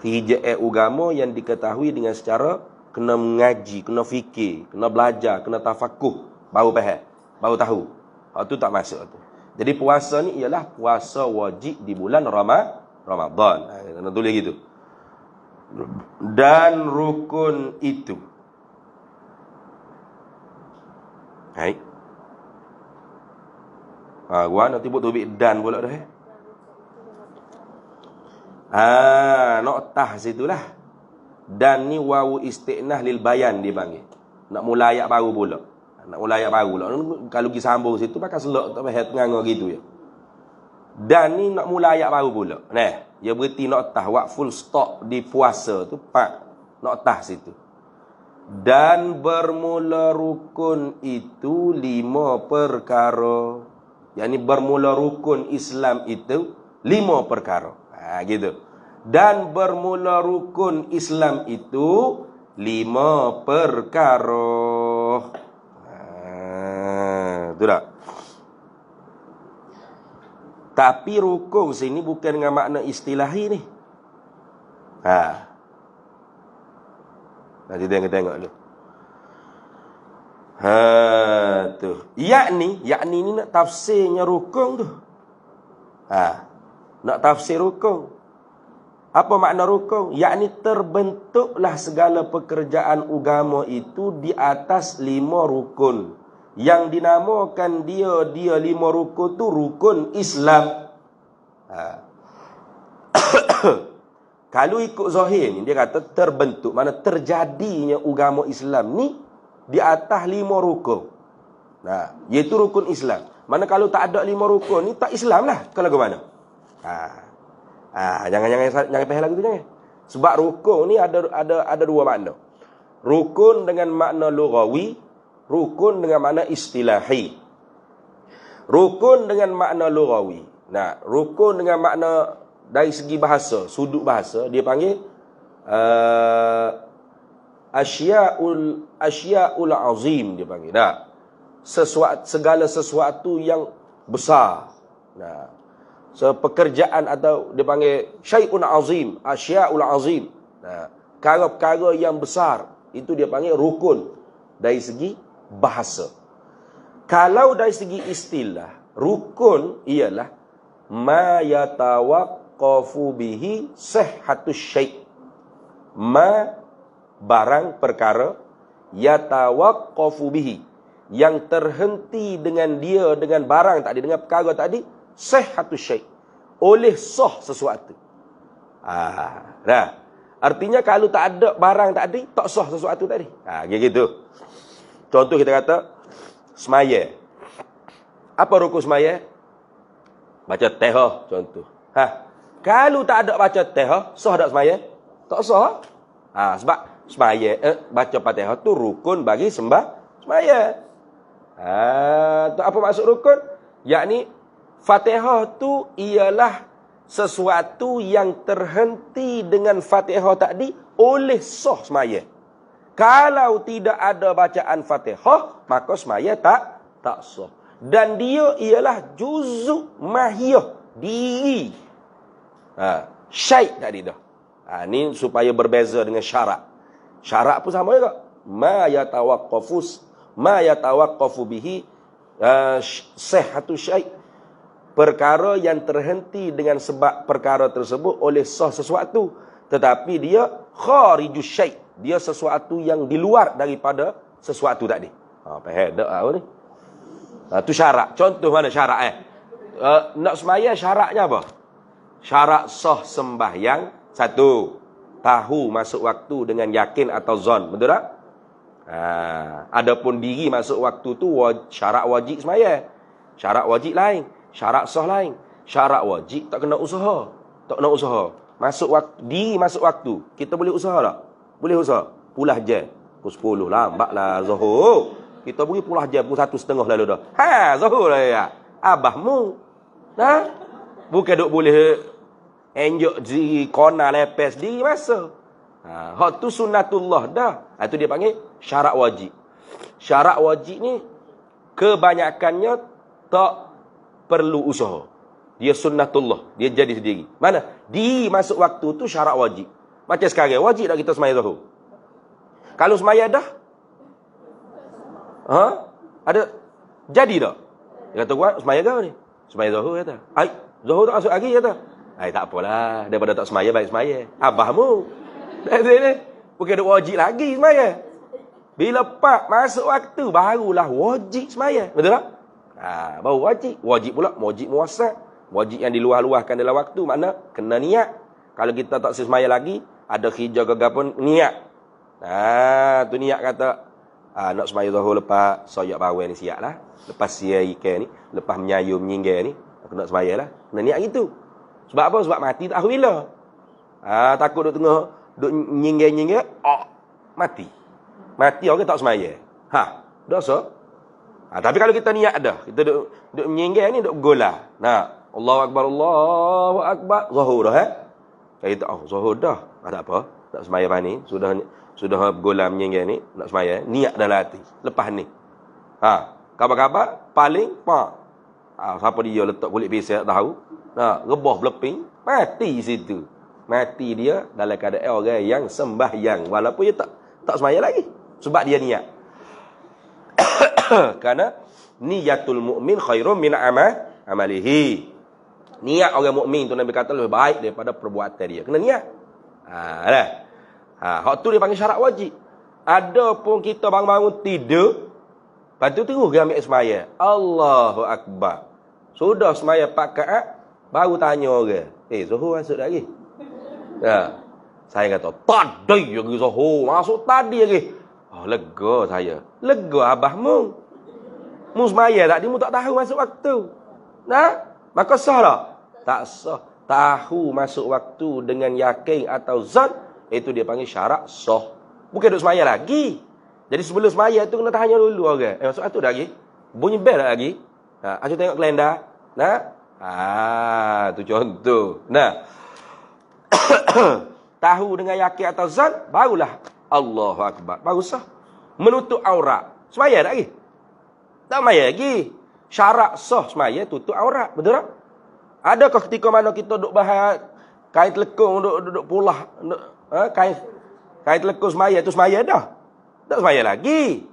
hijab agama yang diketahui dengan secara kena mengaji, kena fikir, kena belajar, kena tafakuh, baru faham, baru tahu. Hak tu tak masuk tu. Jadi puasa ni ialah puasa wajib di bulan Ramadan. Kena tulis gitu. Dan rukun itu. Hai. Gua nanti buat tubik dan pula dah. Noktah situlah. Dan ni wawu isti'nah lil bayan dia panggil. Nak mula ayat baru pula. Nak mula ayat baru pula. Kalau pergi sambung situ pakai selok tak payah tengah gitu ya. Dan ni nak mula ayat baru pula. Nah, dia berarti noktah full stop di puasa tu noktah situ. Dan bermula rukun itu 5 perkara. Yang ni bermula rukun Islam itu 5 perkara. Gitu. Dan bermula rukun Islam itu 5 perkara. Itu tak? Tapi rukun sini bukan dengan makna istilahi ni. Nanti tengok dulu. Tu. Yakni ni nak tafsirnya rukun tu. Nak tafsir rukun. Apa makna rukun? Yakni terbentuklah segala pekerjaan agama itu di atas 5 rukun. Yang dinamakan dia 5 rukun tu rukun Islam. Kalau ikut zahir ni dia kata terbentuk, mana terjadinya agama Islam ni di atas 5 rukun. Nah, iaitu rukun Islam. Mana kalau tak ada 5 rukun ni tak Islam lah. Kalau ke mana? Jangan pahal lagu tu jangan. Sebab rukun ni ada 2 makna. Rukun dengan makna lughawi, rukun dengan makna istilahi. Rukun dengan makna lughawi. Nah, rukun dengan makna dari segi bahasa, sudut bahasa dia panggil asya'ul azim dia panggil. Nah, segala sesuatu yang besar. Nah, pekerjaan atau dia panggil syai'un azim, asya'ul azim. Nah, perkara-perkara yang besar itu dia panggil rukun dari segi bahasa. Kalau dari segi istilah, rukun ialah ma yatawaqqafu bihi sihhatus syai'. Ma barang perkara yatawaqqafu bihi yang terhenti dengan dia, dengan barang tadi, dengan perkara tadi, sihhatus syai', oleh sah sesuatu. Nah, artinya kalau tak ada barang tadi, tak sah sesuatu tadi. Gitu. Contoh kita kata semaya. Apa rukun semaya? Baca Taha contoh. Kalau tak ada baca Taha, sah tak semaya? Tak sah. Sebab semaya baca Fatihah tu rukun bagi semaya. Apa maksud rukun? Yakni Fatihah tu ialah sesuatu yang terhenti dengan Fatihah tadi oleh sah semaya. Kalau tidak ada bacaan Fatihah, maka semaya tak sah. Dan dia ialah juzuk mahiyah, diri. Syai' tadi dah. Ni supaya berbeza dengan syarak. Syarak pun sama juga. Ma yatawaqqafu bihi sihhatu syai'. Perkara yang terhenti dengan sebab perkara tersebut oleh sah sesuatu, tetapi dia kharijus syai'. Dia sesuatu yang di luar daripada sesuatu tadi. Faham tak apa ni? Tu syarak. Contoh mana syarak nak sembahyang syaraknya apa? Syarak sah sembahyang, satu, tahu masuk waktu dengan yakin atau zon. Betul tak? Adapun diri masuk waktu tu syarak wajib sembahyang. Syarak wajib lain, syarak sah lain. Syarak wajib tak kena usaha. Tak kena usaha. Masuk waktu, diri masuk waktu. Kita boleh usaha tak? Boleh usaha. Pulah jam. Pukul 10 lambatlah Zuhur. Kita beri pulah jam pukul 1:30 lalu dah. Zuhur lah ya. Abahmu. Bukan duk boleh enjok diri kona lepes diri masa. Hak tu sunnatullah dah. Itu dia panggil syarak wajib. Syarak wajib ni kebanyakannya tak perlu usaha. Dia sunnatullah. Dia jadi sendiri. Mana? Diri masuk waktu tu syarak wajib. Macam sekarang, wajib tak kita sembahyang Zuhur? Kalau sembahyang dah? Ada jadi tak? Dia kata kuat sembahyang ke ni? Sembahyang Zuhur kata. Zuhur tak masuk lagi kata. Tak apalah, daripada tak sembahyang baik sembahyang. Abahmu. Bukan ada wajib lagi sembahyang. Bila pak masuk waktu barulah wajib sembahyang. Betul tak? Baru wajib. Wajib pula wajib muassal. Wajib yang diluar-luarkan dalam waktu, makna kena niat. Kalau kita tak sembahyang lagi, ada hijau ke pun niat. Tu niat kata, nak sembahyang Zuhur lepas soyak bawang ni siap lah. Lepas siap ikan ni, lepas menyayum menyinggir ni, aku nak sembahyang lah. Kena niat gitu. Sebab apa? Sebab mati tak tahu bila. Takut duk tengah, duk nyinggir-nyinggir, mati. Mati orang tak sembahyang. Dosa. Tapi kalau kita niat dah, kita duk menyinggir ni, duk golah. Allahu Akbar, Allahu Akbar, Zuhur dah kita Zuhur dah. Tak apa, nak sembahyang ni, sudah golah menyinggir ni, nak sembahyang, niat dalam hati. Lepas ni. Kabar-kabar paling siapa dia letak kulit pisang tak tahu. Rebah beleping, mati situ. Mati dia dalam keadaan orang yang sembahyang walaupun dia tak sembahyang lagi. Sebab dia niat. Kerana niyatul mukmin khairum min amalihi. Niat orang mukmin tu Nabi kata lebih baik daripada perbuatan dia. Kena niat. Hak tu dia panggil syarat wajib. Ada pun kita bangun-bangun tidur, lepas tu terus dia ambil sembahyang. Allahu Akbar. Sudah sembahyang 4 rakaat, baru tanya orang, Zuhur masuk lagi? Saya kata, tadi lagi Zuhur, masuk tadi lagi. Lega saya. Lega abahmu. Mu sembahyang tadi, mu tak tahu masuk waktu. Maka sah tak? Tak sah. Tahu masuk waktu dengan yakin atau zan, itu dia panggil syarak sah. Bukan duk sembahyang lagi. Jadi sebelum sembahyang tu kena tanya dulu orang. Masuk waktu dah lagi? Bunyi bel tak lagi? Aku tengok kalender. Tu contoh. Tahu dengan yakin atau zan, barulah Allahu Akbar. Baru sah. Menutup aurat. Sembahyang tak lagi? Tak sembahyang lagi. Syarak sah sembahyang tutup aurat. Betul tak? Adakah ketika mana kita duduk bahas kain telekung, duduk pulah, kain telekung sembahyang tu sembahyang dah? Tak sembahyang lagi.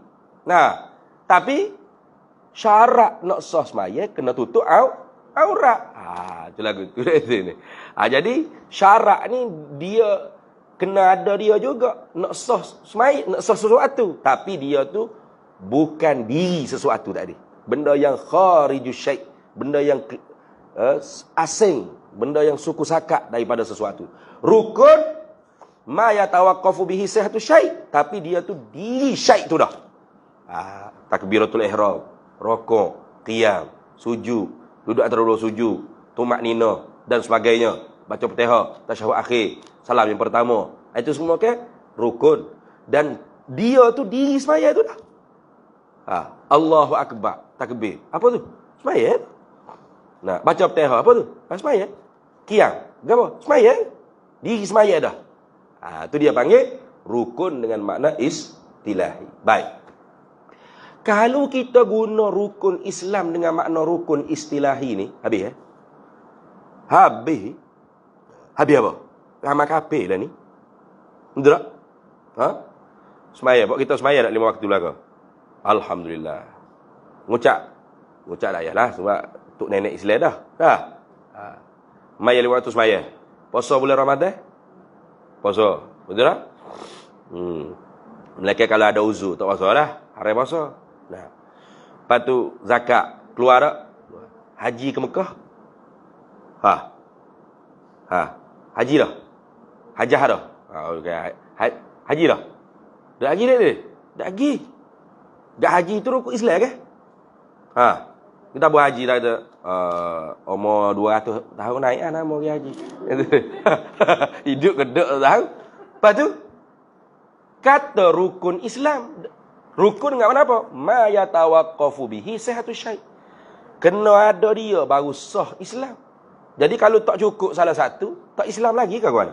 Tapi syarat nak sah sembahyang kena tutup aurat. Itu lagu tu ni. Jadi syarat ni dia kena ada dia juga nak sah sembahyang, nak sah sesuatu, tapi dia tu bukan diri sesuatu tadi. Benda yang kharijus syai', benda yang asing, benda yang suku sakat daripada sesuatu. Rukun ma yatawaqqafu bihi sihhatu syai', tapi dia tu diri syai' tu dah. Takbiratul ihram, rukuk, qiyam, sujud, duduk antara dua sujud, tumakninah dan sebagainya, baca Fatihah, tasyahud akhir, salam yang pertama. Itu semua rukun, dan dia tu diri sembahyang tu dah. Allahu Akbar, takbir. Apa tu? Sembahyang. Baca Fatihah apa tu? Sembahyang. Qiyam, apa? Sembahyang. Diri sembahyang dah. Tu dia panggil rukun dengan makna istilahi. Baik. Kalau kita guna rukun Islam dengan makna rukun istilahi ni, habis Habis. Habis apa? Ramai kafir lah ni. Betul tak? Ha? Semaya. Buat kita semaya tak 5 waktu lah ke? Alhamdulillah. Ngucap dah ya lah. Sebab tok nenek Islam dah. Semaya 5 waktu semaya. Puasa bulan Ramadan? Puasa. Betul tak? Mereka kalau ada uzur, tak puasa lah. Hari puasa. Nah. Lepas tu zakat keluar tak? Haji ke Mekah? Haji dah. Hajah dah. Okay. Haji dah. Dah haji dia? Dah haji. Dah haji tu rukun Islam ke? Kita buat haji dah kata umur 200 tahun naik lah nama pergi haji. Hidup kedek tahu. Lepas tu kata rukun Islam. Rukun dengan mana apa? Ma yatawaqqafu bihi sihhatu syai'. Kena ada dia baru sah Islam. Jadi kalau tak cukup salah satu, tak Islam lagi ke kawan?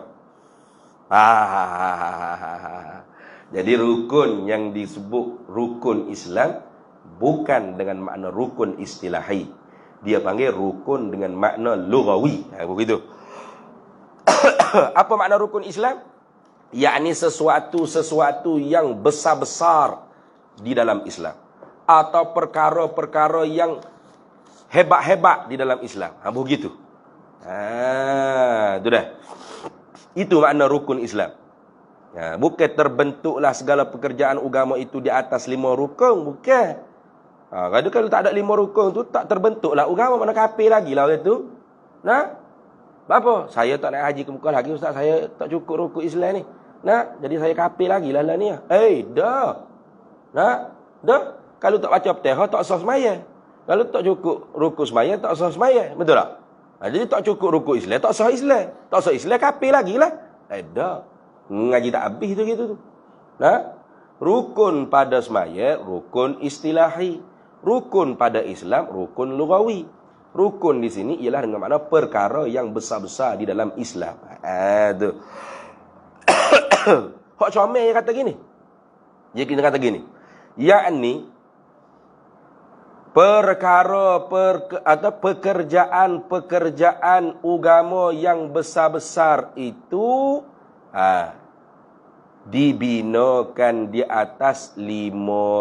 Jadi rukun yang disebut rukun Islam bukan dengan makna rukun istilahi. Dia panggil rukun dengan makna lughawi. Begitu. Apa makna rukun Islam? Yakni sesuatu yang besar-besar di dalam Islam, atau perkara-perkara yang hebat-hebat di dalam Islam. Begitu. Itu dah. Itu makna rukun Islam. Bukan terbentuklah segala pekerjaan agama itu di atas 5 rukun. Bukan. Kalau tak ada 5 rukun tu, tak terbentuklah agama. Mana kafir lagi lah orang tu. Nah, apa? Saya tak nak haji ke Mekah lagi, Ustaz. Saya tak cukup rukun Islam ni. Nah, jadi saya kafir lagi lah ni. Dah. Nah, dah. Kalau tak baca Fatihah, tak sah semaya. Kalau tak cukup rukun semaya, tak sah semaya. Betul tak? Jadi tak cukup rukun Islam, tak sah Islam. Tak sah Islam, kafir lagi lah. Dah. Ngaji tak habis tu gitu tu. Nah, rukun pada semaya, rukun istilahi. Rukun pada Islam, rukun lughawi. Rukun di sini ialah dengan makna perkara yang besar-besar di dalam Islam. Tu. Hak comel yang kata gini. Dia kita kata gini. Yakni atau pekerjaan agama yang besar-besar itu dibinakan di atas 5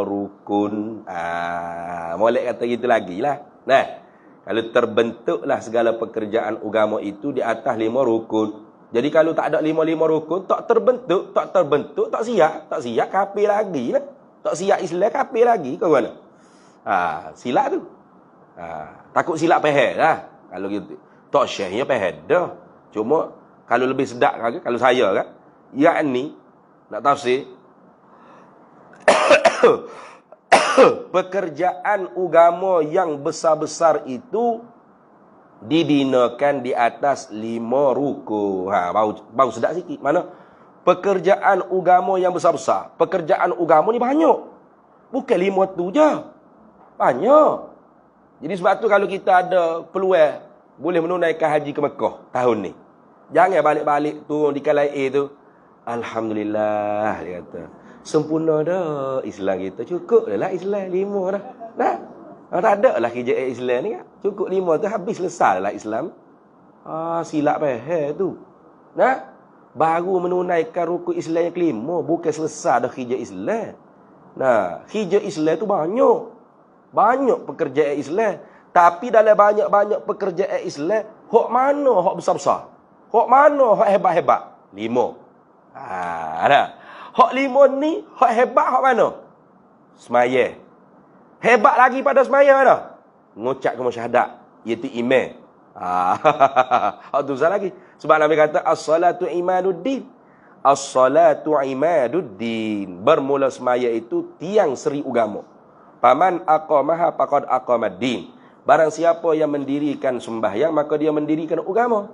rukun. Molek kata gitu lagi lah. Nah, kalau terbentuklah segala pekerjaan agama itu di atas 5 rukun. Jadi kalau tak ada 5 rukun, tak terbentuk, tak siap kafir lagi lah. Tak siap Islam, kafir lagi. Kau mana? Silap tu. Takut silap pehel lah. Kalau gitu, tak syahnya pehel dah. Cuma kalau lebih sedap kan, kalau saya kan, yakni nak tafsir pekerjaan agama yang besar-besar itu dibinakan di atas 5 rukun. Bau sedap sikit. Mana? Pekerjaan agama yang besar-besar. Pekerjaan agama ni banyak. Bukan 5 tu je. Banyak. Jadi sebab tu kalau kita ada peluang boleh menunaikan haji ke Mekah tahun ni, jangan balik-balik turun di kalai A tu. Alhamdulillah, dia kata. Sempurna dah Islam kita. Cukup dah lah Islam 5 dah. Nah. Tak ada lah kerja Islam ni kan. Cukup 5 tu habis selesai lah Islam. Silap pehel tu. Nah. Baru menunaikan rukun Islam yang kelima, bukan selesai dah kerja Islam. Nah, kerja Islam tu banyak. Banyak pekerjaan Islam. Tapi dalam banyak-banyak pekerjaan Islam, hak mana hak besar-besar? Hak mana hak hebat-hebat? 5. Ada. Hak 5 ni, hak hebat hak mana? Semaya. Hebat lagi pada semaya mana? Ngucap kamu syahadat, iaitu iman. Hak tu besar lagi. Sebab Nabi kata as-salatu imaduddin. As-salatu imaduddin. Bermula semaya itu tiang seri agama. Paman aqamaha faqad aqamaddin. Barang siapa yang mendirikan sembahyang, maka dia mendirikan agama.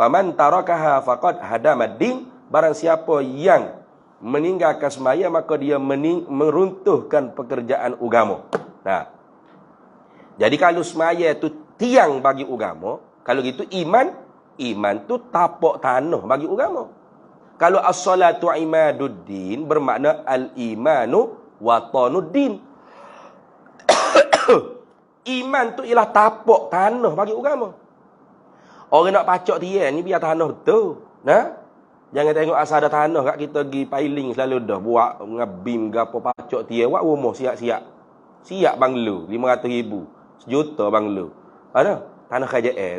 Paman tarakaha faqad hadamaddin. Barang siapa yang meninggalkan sembahyang, maka dia meruntuhkan pekerjaan agama. Nah. Jadi kalau sembahyang itu tiang bagi agama, kalau gitu iman tu tapak tanah bagi agama. Kalau as-salatu imaduddin bermakna al-imanu watanuddin. Iman tu ialah tapak tanah bagi agama. Orang nak pacak tiang ni biar tanah betul. Nah, jangan tengok asal ada tanah kat kita pergi piling selalu dah buat ngabim gapo pacak tiang buat rumah siap-siap. Siap banglo 500,000, sejuta banglo. Ada tanah KJL.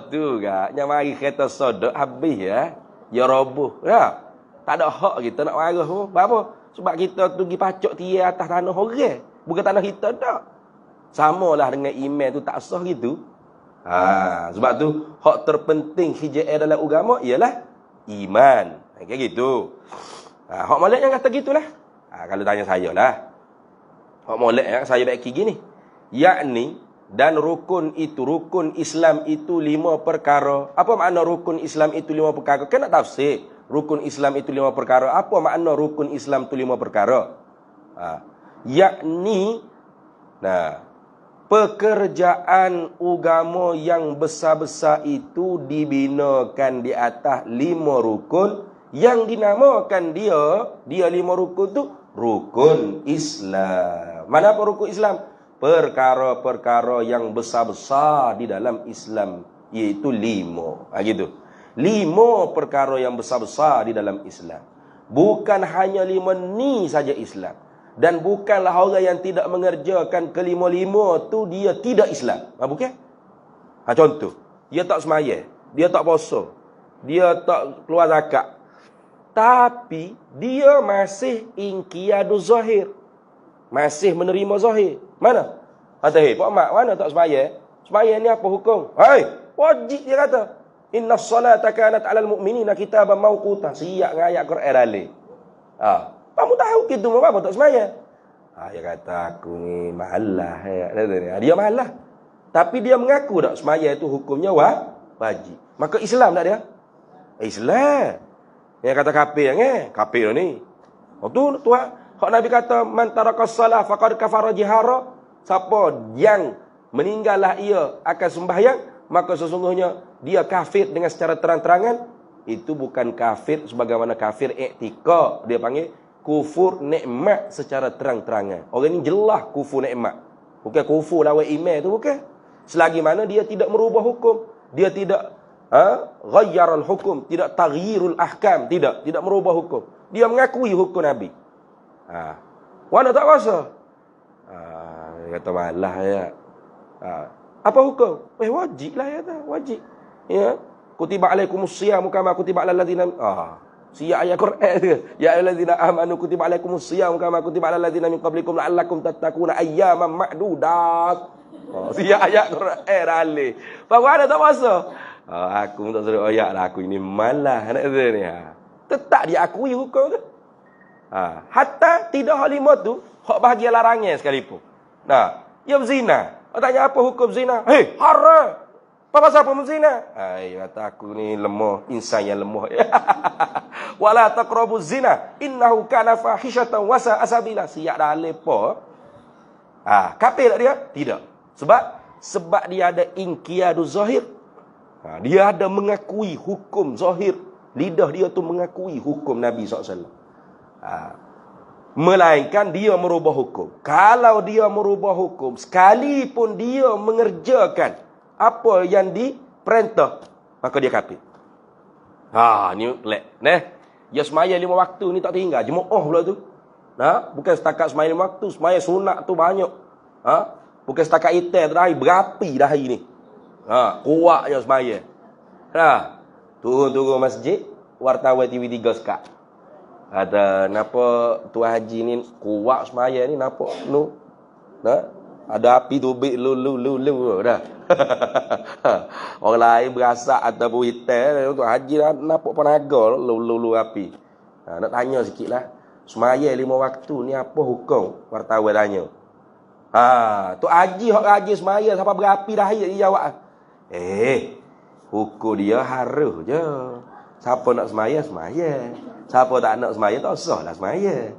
Tu gak. Yang mari kereta sodok habis ya. Ya roboh. Ya. Tak ada hak kita nak marah pun. Apa? Sebab kita tu pergi pacak tiang atas tanah orang. Bukan tanah kita tak. Samalah dengan iman tu tak sah gitu. Sebab tu hak terpenting hijrah dalam agama ialah iman. Kayak gitu. Hak molek yang kata gitulah. Kalau tanya saya lah. Hak molek yang saya bagi gini. Yakni dan rukun Islam itu 5 perkara. Apa makna rukun Islam itu 5 perkara? Kan nak tafsir. Rukun Islam itu 5 perkara. Apa makna rukun Islam itu 5 perkara? Yakni pekerjaan agama yang besar-besar itu dibinakan di atas 5 rukun yang dinamakan dia 5 rukun tu rukun Islam. Mana apa rukun Islam? Perkara-perkara yang besar-besar di dalam Islam, iaitu 5. Gitu. 5 perkara yang besar-besar di dalam Islam. Bukan hanya 5 ni saja Islam. Dan bukanlah orang yang tidak mengerjakan kelima-lima tu dia tidak Islam. Bukan? Contoh, dia tak semaya, dia tak puasa, dia tak keluar zakat. Tapi dia masih inqiyadu zahir. Masih menerima zahir. Mana? Kata, Pak Mak, mana tak semaya? Semaya ni apa hukum? Wajib dia kata. Inna salata kanat 'alal mu'minina kitaban mawquta. Siap dengan ayat Quran dalil. Kamu tahu gitu apa tak semaya? Dia kata aku ni malah. Dia malah. Tapi dia mengaku tak semaya itu hukumnya wajib. Maka Islam tak dia? Islam. Yang kata kafir kafir ni. Tu Tuhan. Hak Nabi kata man tarakas salah faqad kafara jihara. Siapa yang meninggallah ia akan sembahyang, maka sesungguhnya dia kafir dengan secara terang-terangan. Itu bukan kafir sebagaimana kafir i'tikad. Dia panggil kufur nikmat secara terang-terangan. Orang ni jelas kufur nikmat. Bukan kufur lawan iman tu, bukan. Selagi mana dia tidak merubah hukum, dia tidak ghayyarul hukum, tidak taghyirul ahkam, tidak merubah hukum. Dia mengakui hukum Nabi. Wana tak kuasa. Dia kata malah ya. Apa hukum? Wajib lah ya, wajib. Ya. Kutiba alaikumus siyam kama kutiba alal ladzina siap ayat Quran tu. Ya ayyuhallazina amanu kutiba alaikumus shiyam kama kutiba alal ladzina min qablikum la'allakum tattaquna ayyaman ma'dudat. Siap ayat Quran dalil. Baru ada tak puasa? Aku tak suruh ayat lah, aku ini malah nak kata ni. Tetap diakui hukum tu. Hatta tidak hal 5 tu hak bahagian larangan sekalipun. Dia berzina. Tanya apa hukum zina? Haram. Apa pasal apa berzina? Kata aku ni lemah, insan yang lemah. Wala taqrabuz zina innahu kana fahishatan wa sa'a sabila. Siap dah lepa. Kafir tak dia? Tidak. Sebab dia ada inqiyadu zahir. Dia ada mengakui hukum zahir. Lidah dia tu mengakui hukum Nabi SAW. Melainkan dia merubah hukum. Kalau dia merubah hukum, sekalipun dia mengerjakan apa yang diperintah, maka dia kafir. Ni lek. Dia semaya 5 waktu ni tak tinggal. Jemaah pula tu. Bukan setakat semaya 5 waktu. Semaya sunat tu banyak. Bukan setakat itar terakhir. Berapi dah hari ni. Kuat je semaya. Turun-turun masjid. Wartawan TV3 sekat. Kata, kenapa Tuan Haji ni kuat semaya ni. Nampak lu. Ada api tubik lu dah. Orang lain berasak ataupun hitam, Tuan Haji dah nampak penaga lu api. Nak tanya sikit lah. Semaya 5 waktu ni apa hukum? Wartawan tanya. Tuan Haji hak rajin semaya sampai berapi dah dia jawab. Hukum dia harus je. Siapa nak semaya, semaya. Siapa tak nak semaya, tak usah lah semaya.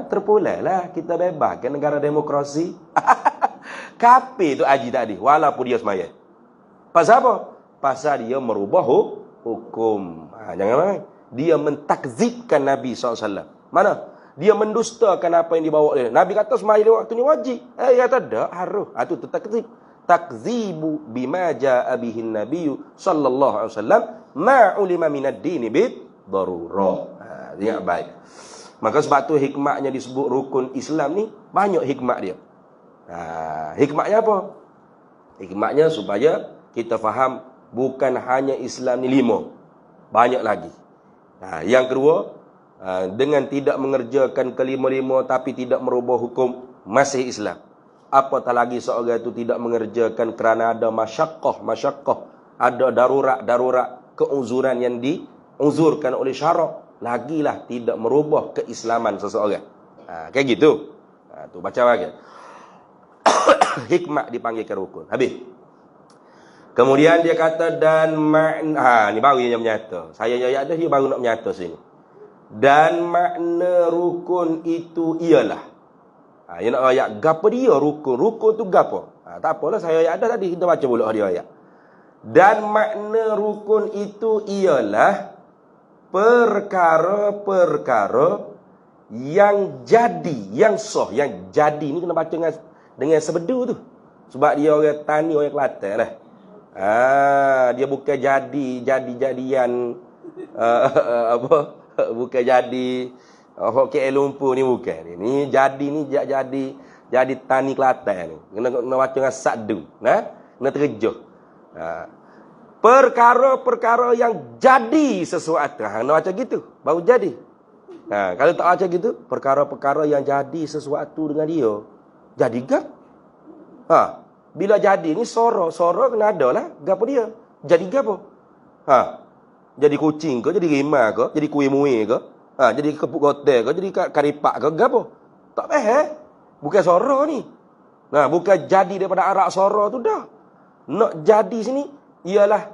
Terpulang lah. Kita bebaskan negara demokrasi. Kafir tu Haji tadi, walaupun dia semaya. Pasal apa? Pasal dia merubah hukum. Jangan main. Dia mentakzibkan Nabi SAW. Mana? Dia mendustakan apa yang dibawa oleh Nabi. Kata semaya waktu ni wajib. Kata tak, harus. Itu takzib. Takzibu bima ja'a bihin nabiyyu sallallahu alaihi wasallam ma ulima minad dini bid darurah. Ingat baik. Maka sebab tu hikmahnya disebut rukun Islam ni banyak hikmah dia. Hikmahnya apa? Hikmahnya supaya kita faham bukan hanya Islam ni 5. Banyak lagi. Yang kedua, dengan tidak mengerjakan kelima-lima tapi tidak merubah hukum, masih Islam. Apatah lagi seorang itu tidak mengerjakan kerana ada masyaqqah, ada darurat, keuzuran yang diuzurkan oleh syarak, lagilah tidak merubah keislaman seseorang. Kayak gitu. Tu baca lagi. Hikmah dipanggilkan rukun. Habis. Kemudian dia kata dan makna, ni baru yang menyata. Saya ayat dah dia baru nak menyata sini. Dan makna rukun itu ialah. Dia nak ayat gapo dia rukun. Rukun tu gapo? Tak apalah, saya ayat dah tadi kita baca pula dia ayat. Dan makna rukun itu ialah perkara-perkara yang jadi, yang sah, yang jadi ni kena baca dengan sebedu tu. Sebab dia orang Tani, orang Kelantan lah. Dia bukan jadian apa? Bukan jadi KL Lumpur ni bukan. Ni jadi Tani Kelantan ni. Kena baca dengan sadu, kena terjeuh. Perkara-perkara yang jadi sesuatu. Kena baca gitu, baru jadi. Kalau tak baca gitu, perkara-perkara yang jadi sesuatu dengan dia, jadi gap. Bila jadi ni soro kena ada lah. Gapo dia? Jadi gapo? Jadi kucing ke, jadi rimau ke, jadi kuih muih ke, jadi kepuk gotel ke, jadi karipak ke, gapo? Tak faham. Bukan soro ni. Bukan jadi daripada arak soro tu dah. Nak jadi sini ialah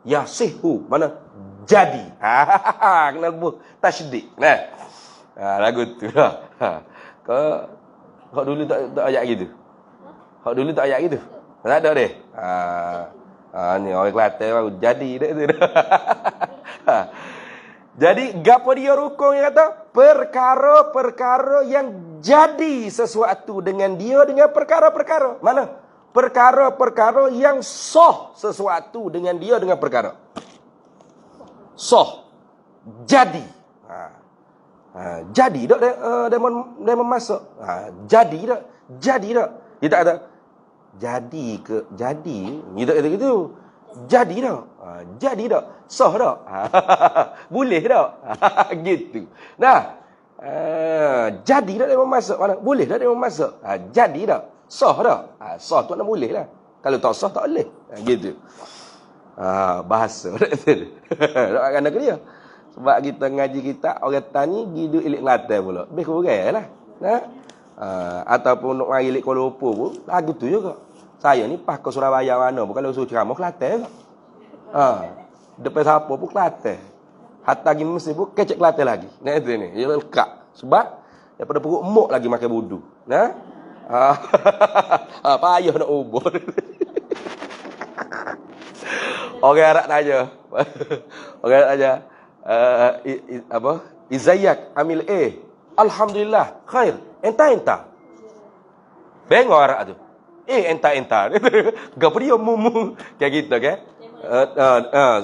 yasihu, mana jadi. Kena buh tasydid. Lagu tu dah. Kau dulu tak ayat gitu. Hak dulu tak ayat gitu. Tak ada deh. Ni orang Kelantan baru jadi dah tu. Jadi gapo dia rukun yang kata perkara-perkara yang jadi sesuatu dengan dia dengan perkara-perkara. Mana? Perkara-perkara yang sah sesuatu dengan dia dengan perkara. Sah. Jadi. Jadi tak dia memasak. Jadi tak. Dia tak ada. Jadi ke jadi ni tak kata gitu. Jadi dah. Jadi dah. Sah dah. Boleh dah. Gitu. Jadi dah dia memasak mana? Boleh dah dia memasak. Jadi dah. Sah dah. Sah tu nak boleh lah. Kalau tak sah tak boleh. Gitu. Bahasa tak kena ke dia. Sebab kita ngaji kita orang tani gidu ilik Kelantan pula. Lebih kurang lah. Ataupun nak mari ilik Kuala Lumpur pun lagu tu juga. Saya ni pas ke Surabaya mana pun kalau suruh ceramah Kelantan juga. Depan siapa pun Kelantan. Hatta pergi Mesir pun kecek Kelantan lagi. Nah itu ni. Dia lekat. Sebab daripada perut emuk lagi makan budu. Payah nak ubur. Orang Arab tanya. Orang Arab tanya. Apa? Izayak amil Alhamdulillah khair. Entah. Bengok Arab tu. Entah. Gapo dia mumu kayak gitu kan?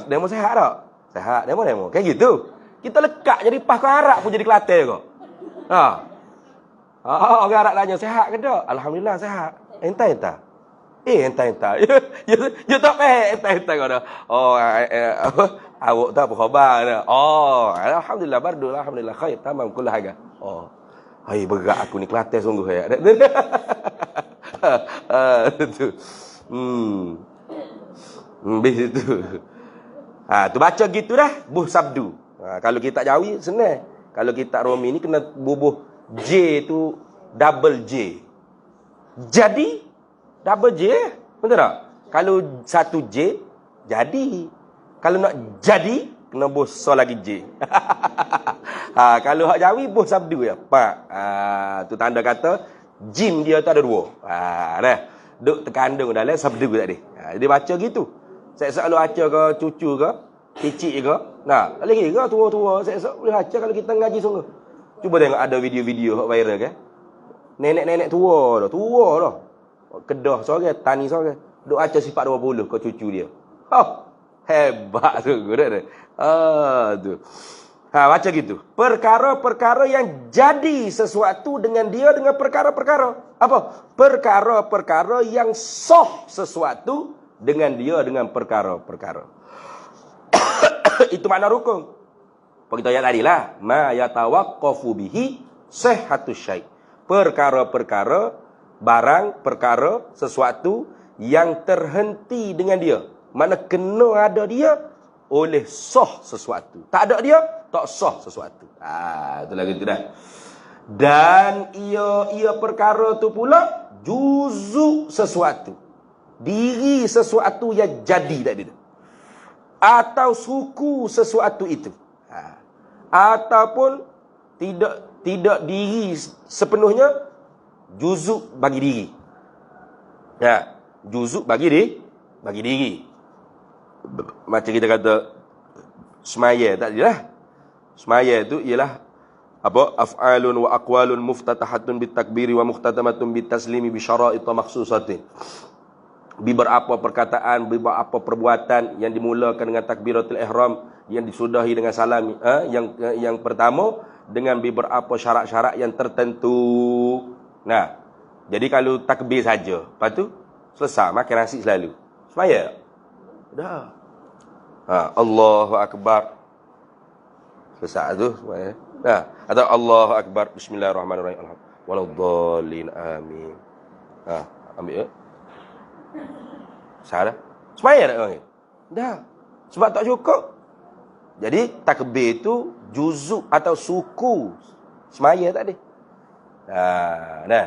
Demo sehat tak? Sehat demo. Kayak gitu. Kita lekat jadi pas ke Arab pun jadi Kelantan kok. Orang Arab tanya sehat ke tak? Alhamdulillah sehat. Entah. Entah. You tak faham entah kau dah. Apa? Awak tak apa khabar dah. Alhamdulillah bardu, alhamdulillah khair, tamam kullu haga. Hai berat aku ni Kelantan sungguh ya. Tu. Bis itu. Tu baca gitu dah, buh sabdu. Kalau kita Jawi senang. Kalau kita Romi ni kena bubuh J tu double J. Jadi double J, betul tak? Kalau satu J jadi. Kalau nak jadi kena buh so lagi J. Kalau hak Jawi buh sabdu ya. Pak. Tu tanda kata jim dia tu ada dua. Dah. Duk terkandung dalam sabdu tadi. Dia baca gitu. Saya selalu baca ke cucu ke, Kecil juga. Nah, lagi juga tua-tua esok boleh baca kalau kita ngaji sungguh. Cuba tengok ada video-video viral kan. Nenek-nenek tua dah. Kedah sore, tani sore. Duk baca sifat 20 ke cucu dia. Hebat tu dah. Tu. Baca gitu. Perkara-perkara yang jadi sesuatu dengan dia dengan perkara-perkara. Apa? Perkara-perkara yang sah sesuatu dengan dia dengan perkara-perkara. Itu makna rukun. Kita ayat tadi lah. Ma yatawaqqafu bihi sihhatus syai'. Perkara-perkara, barang, perkara, sesuatu yang terhenti dengan dia. Mana kena ada dia oleh sah sesuatu. Tak ada dia, tak sah sesuatu. Itu lagi tu dah. Dan ia perkara tu pula juzuk sesuatu. Diri sesuatu yang jadi tadi tu. Atau suku sesuatu itu. Ataupun tidak diri sepenuhnya, juzuk bagi diri. Juzuk bagi diri. Macam kita kata semaya tak jelah. Semaya itu ialah apa? Af'alun wa aqwalun muftatahatun bitakbiri wa muhtatamatun bitaslimi bi syara'it makhsusatin. Beberapa perkataan, beberapa perbuatan yang dimulakan dengan takbiratul ihram, yang disudahi dengan salam, yang pertama dengan beberapa syarat-syarat yang tertentu. Nah, jadi kalau takbir saja, lepas tu selesai makan nasi selalu. Semaya. Dah. Allahu akbar. Selesai tu semaya. Nah, atau Allahu akbar, bismillahirrahmanirrahim. Waladdallin, amin. Ambil ya. Salah. Semaya tak orang? Dah. Sebab tak cukup. Jadi takbir itu juzuk atau suku semaya tak ada. Dah.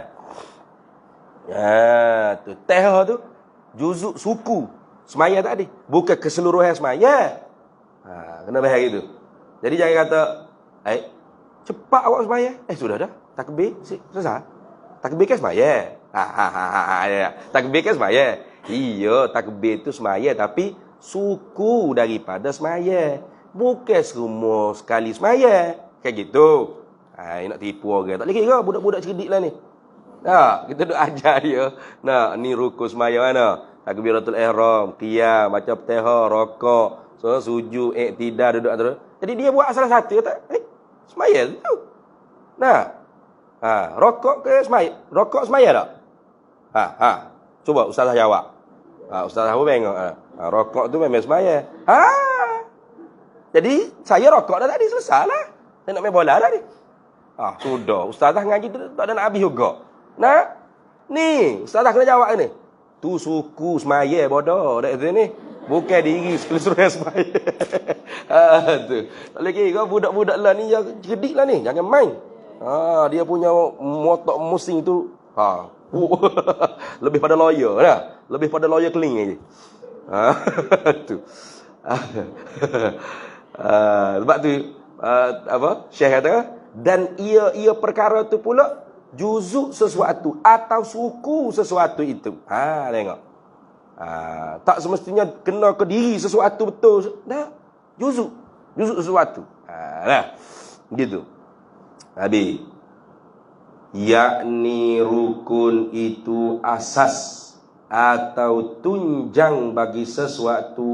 Tu teh tu juzuk suku semaya tak ada. Bukan keseluruhan semaya. Kena faham gitu. Jadi jangan kata, cepat awak semaya. Sudah dah. Takbir selesai. Takbir kan semaya. Takbir kan semaya. Iya, takbir itu semaya, tapi suku daripada semaya. Bukan semua sekali semaya. Kayak gitu. Nak tipu orang. Tak boleh ke budak-budak cerdik lah ni. Kita duk ajar dia. Ni rukun semaya mana? Takbiratul ihram, qiyam, macam Fatihah, rokok, sujud, iktidal, duduk atas. Jadi dia buat salah satu kata, semaya tu. Rokok ke semaya? Rokok semaya tak? Cuba ustazah jawab. Ustazah pun tengok. Rokok tu memang semaya. Jadi saya rokok dah tadi, selesai lah. Saya nak main bola dah ni. Sudah. Ustazah ngaji tu tak ada nak habis juga. Ni ustazah kena jawab ni. Tu suku semaya bodoh. Dak ni. Bukan diri keseluruhan semaya. Tu. Tak lagi kau budak-budak lah ni yang cerdik lah ni. Jangan main. Dia punya motok musing tu. Lebih pada lawyer lah. Lebih pada lawyer keling aje. Tu. Sebab tu Syekh kata, dan ia perkara tu pula juzuk sesuatu atau suku sesuatu itu. Tengok. Tak semestinya kena ke diri sesuatu betul. Dah. Juzuk sesuatu. Gitu. Habis. Yakni rukun itu asas atau tunjang bagi sesuatu.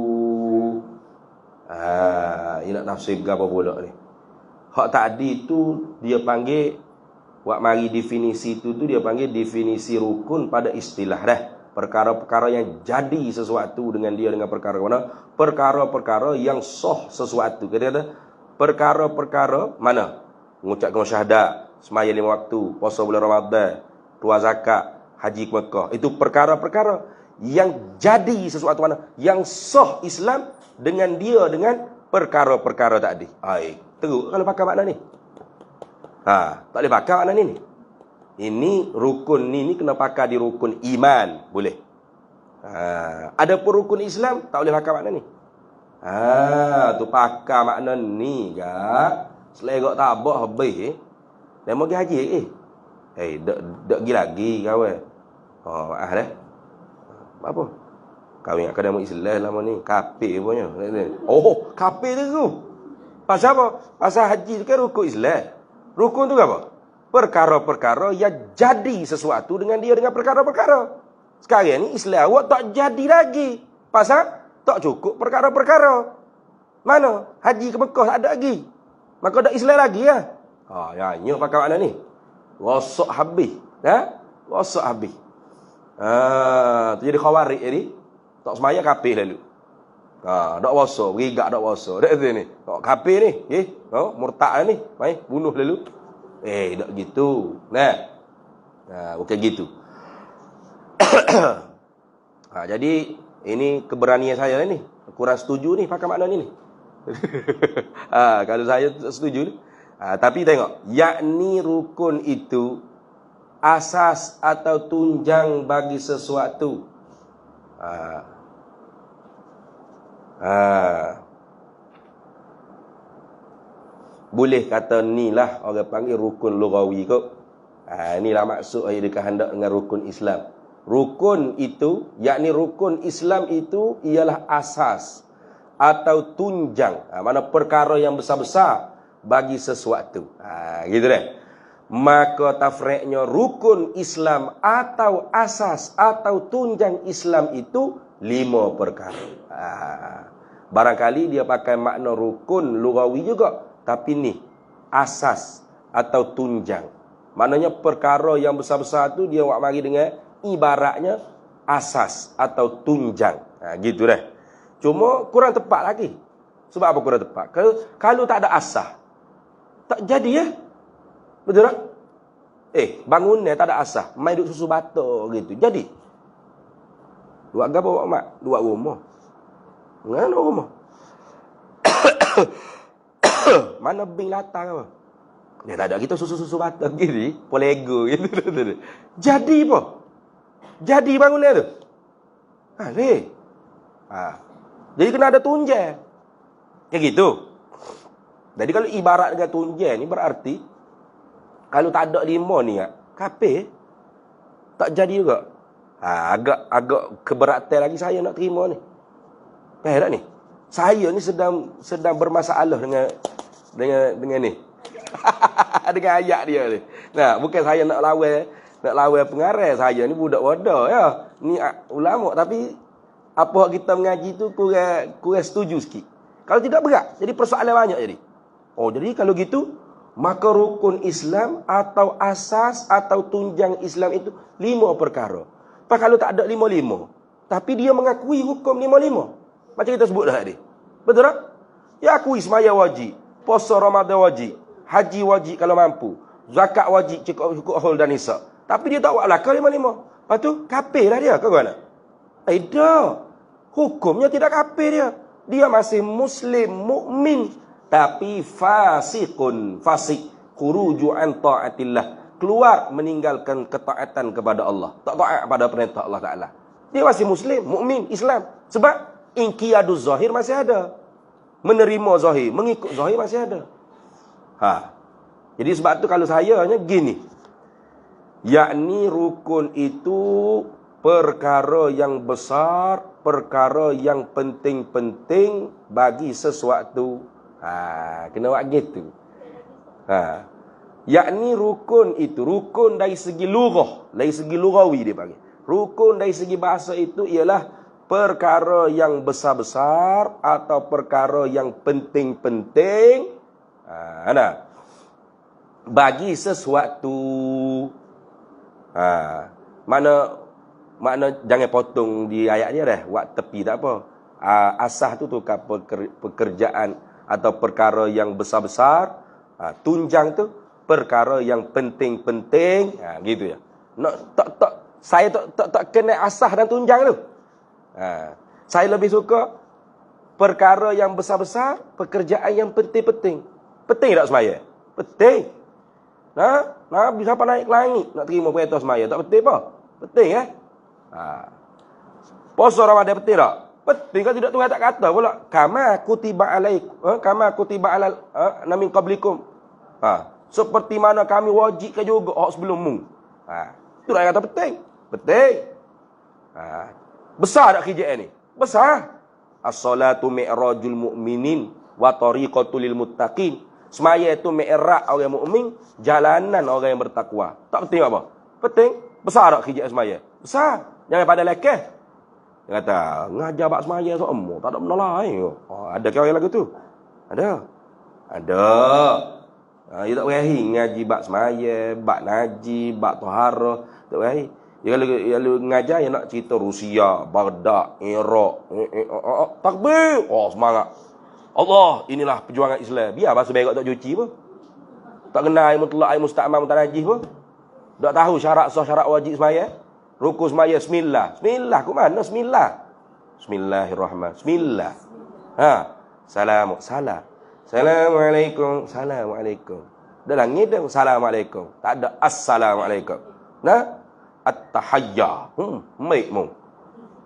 Ini nak tafsir apa pula ni? Hak tadi tu dia panggil, buat mari definisi tu dia panggil definisi rukun pada istilah dah. Perkara-perkara yang jadi sesuatu dengan dia dengan perkara mana? Perkara-perkara yang sah sesuatu. Kata perkara-perkara mana? Mengucapkan syahadat, semaya 5 waktu, puasa bulan Ramadan, keluar zakat, haji ke Mekah. Itu perkara-perkara yang jadi sesuatu mana? Yang sah Islam dengan dia dengan perkara-perkara tadi. Teruk kalau pakai makna ni. Tak boleh pakai makna ni. Ini rukun ni kena pakai di rukun iman, boleh. Adapun rukun Islam tak boleh pakai makna ni. Tu pakai makna ni gak. Selegak tabak habis Dia mau pergi haji dak pergi lagi kawan. Maaf dah. Apa? Kau ingat kadang Islam lama ni, kafir punya. Oh, kafir tu. Pasal apa? Pasal haji tu kan rukun Islam. Rukun tu apa? Perkara-perkara yang jadi sesuatu dengan dia dengan perkara-perkara. Sekarang ni Islam awak tak jadi lagi. Pasal tak cukup perkara-perkara. Mana? Haji ke Mekah tak ada lagi. Maka tak Islam lagi ya. Ha, ya, nyo pakai makna ni. Rosak habis. Ha? Rosak habis. Tu jadi khawarij jadi. Tak semaya kafir lalu. Dak puasa, berigak dak puasa. Dak ni. Tak kafir ni, murtad ni, mai bunuh lalu. Dak gitu. Bukan gitu. Jadi ini keberanian saya ni. Kurang setuju ni pakai makna ni. Kalau saya setuju ni. Tapi tengok, yakni rukun itu asas atau tunjang bagi sesuatu. Boleh kata ni lah orang panggil rukun lughawi kot. Inilah maksud ayat dikehendak dengan rukun Islam. Rukun itu, yakni rukun Islam itu ialah asas atau tunjang, mana perkara yang besar-besar bagi sesuatu. Gitu deh. Maka tafriqnya rukun Islam atau asas atau tunjang Islam itu 5 perkara. Barangkali dia pakai makna rukun lughawi juga, tapi ni asas atau tunjang. Maknanya perkara yang besar-besar tu dia buat mari dengan ibaratnya asas atau tunjang. Gitu dah. Cuma kurang tepat lagi. Sebab apa kurang tepat? Kalau tak ada asas, tak jadi ya. Betul tak? Bangunnya tak ada asas, main duduk susu bata gitu. Jadi buat gapo buat mak? Buat rumah. Ngano rumah? Mana bing latar apa? Dia tak ada kita susu-susu bata gini, polego gitu. Jadi apa? Jadi bangunnya tu. Jadi kena ada tunjang. Ya gitu. Jadi kalau ibarat dengan tunjang ni berarti kalau tak ada 5 ni kafir. Tak jadi juga. Agak keberatan lagi saya nak terima ni. Faham tak ni? Saya ni sedang bermasalah dengan ni. Dengan ayat dia ni. Nah, bukan saya nak lawan pengarang. Saya ni budak bodoh ya. Ni ulama tapi apa kita mengaji tu kurang setuju sikit. Kalau tidak berat, jadi persoalan banyak jadi. Jadi kalau gitu, maka rukun Islam atau asas atau tunjang Islam itu 5 perkara. Kalau tak ada 5-5, tapi dia mengakui hukum 5-5. Macam kita sebut dah tadi. Betul tak? Ya akui semaya wajib, puasa Ramadan wajib, haji wajib kalau mampu, zakat wajib cukup haul dan nisab. Tapi dia tak buat lakar 5-5. Lepas tu kafir lah dia ke mana? Tidak. Hukumnya tidak kafir dia. Dia masih muslim, mukmin, tapi fasik, khuruju an taatillah, keluar meninggalkan ketaatan kepada Allah, tak taat pada perintah Allah Taala. Dia masih muslim, mukmin, Islam. Sebab inqiyaduz zahir masih ada. Menerima zahir, mengikut zahir masih ada. Jadi sebab tu kalau saya hanya gini. Yakni rukun itu perkara yang besar, perkara yang penting-penting bagi sesuatu. Kena buat gitu. Yakni rukun itu, rukun dari segi lughah, dari segi lughawi dia panggil. Rukun dari segi bahasa itu ialah perkara yang besar-besar atau perkara yang penting-penting bagi sesuatu. Makna jangan potong di ayat dia dah, buat tepi tak apa. Asas tu tukar pekerjaan atau perkara yang besar-besar, tunjang tu perkara yang penting-penting, gitu ya. Saya tak kena asas dan tunjang tu. Saya lebih suka perkara yang besar-besar, pekerjaan yang penting-penting. Penting tak semaya? Penting. Nabi siapa naik ke langit nak terima perintah semaya, tak penting apa? Penting Puasa Ramadan penting tak? Penting kan, tidak Tuhan tak kata pula kama kutiba alal min qablikum. Seperti mana kami wajibkan juga sebelummu. Itu dah kata penting. Besar tak kerjaan ni? Besar. As-salatu mi'rajul mu'minin wa tariqatul lil muttaqin. Semaya itu mi'raj orang mukmin, jalanan orang yang bertakwa. Tak penting apa? Penting. Besar tak kerja semaya? Besar. Jangan pada lekeh. Dia kata, ngajar bab semaya semua, tak ada benda lain. Ada ke orang lagu tu? Ada. Dia tak berahi ngaji bab semaya, bab naji, bab tohara. Tak berahi. Dia kalau ngajar, dia nak cerita Rusia, Baghdad, Iraq. Takbir. Semangat. Allah, inilah perjuangan Islam. Biar bahasa berak tak cuci pun. Tak kenal ilmu mutlak, ilmu musta'mal, mutanajih pun. Tak tahu syarat sah, syarat wajib semaya. Rukun semaya, bismillah. Bismillah, ke mana? Bismillah. Bismillahirrahmanirrahim. Bismillah. Salam. Assalamualaikum. Assalamualaikum. Dah langit dah. Assalamualaikum. Tak ada assalamualaikum. Nah? At-tahayyah. Baik mu.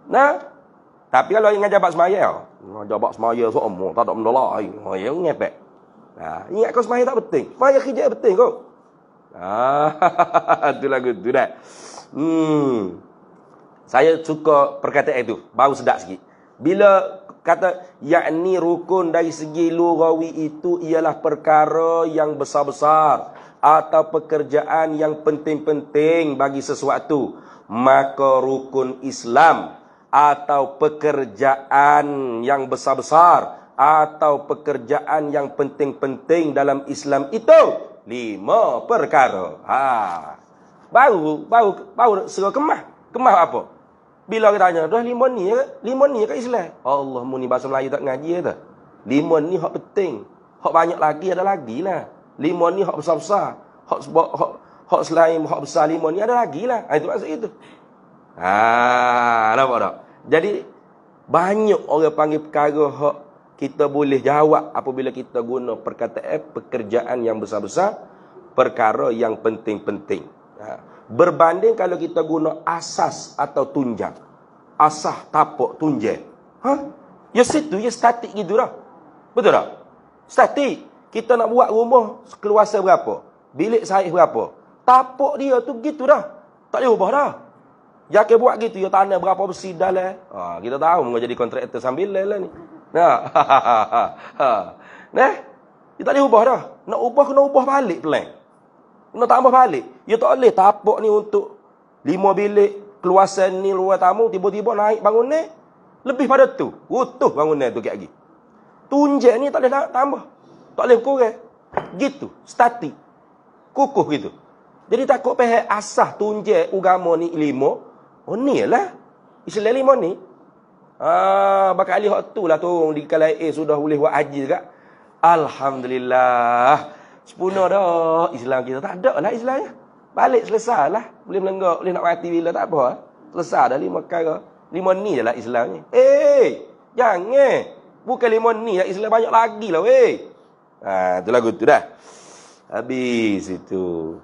Nah? Tapi kalau ingat jabat semaya, jabat semaya semua, tak ada benda lain. Yang ngepek. Ingat kau semaya tak penting. Semaya kerja penting kau. Itu lagu tu dah. Saya suka perkataan itu. Baru sedap sikit. Bila kata, yakni rukun dari segi lughawi itu ialah perkara yang besar-besar atau pekerjaan yang penting-penting bagi sesuatu. Maka rukun Islam atau pekerjaan yang besar-besar atau pekerjaan yang penting-penting dalam Islam itu 5 perkara. Baru suruh kemah apa? Bila kita tanya, dah 5 ni ke? 5 ni ke Islam? Allah, muni bahasa Melayu tak ngaji ke? 5 ni hak penting. Hak banyak lagi ada lagi lah. 5 ni hak besar-besar. Hak selain hak besar 5 ni ada lagi lah. Itu maksud itu. Nampak tak? Jadi banyak orang panggil perkara hak kita boleh jawab apabila kita guna perkataan pekerjaan yang besar-besar, perkara yang penting-penting. Berbanding kalau kita guna asas atau tunjang. Asas, tapak, tunjang. Ya situ, ya statik gitu dah. Betul tak? Statik. Kita nak buat rumah keluasan berapa? Bilik saiz berapa? Tapak dia tu gitu dah. Tak boleh ubah dah. Jaka buat gitu, ya tanah berapa besi dalam. Kita tahu mau jadi kontraktor sambil lah ni. Kita tak boleh ubah dah. Nak ubah, kena ubah balik plan. Kena tambah balik. Ya tak boleh tapak ni untuk 5 bilik, keluasan ni luar tamu, tiba-tiba naik bangun ni. Lebih pada tu. Utuh bangunan tu kek lagi. Tunjek ni tak boleh tambah. Tak boleh kurang. Gitu. Statik. Kukuh gitu. Jadi takut pihak asah tunjek agama ni 5. Ni lah. Islam 5 ni. Bakal alih hak tu lah tu. Di kalai sudah boleh buat haji juga. Alhamdulillah. Sempurna dah. Islam kita tak ada lah Islamnya. Balik selesai lah. Boleh melenggak. Boleh nak mati bila tak apa. Selesai dah 5 perkara. 5 ni je lah Islamnya. Jangan. Bukan 5 ni lah Islam, banyak lagi lah weh. Tu lagu tu dah. Habis itu.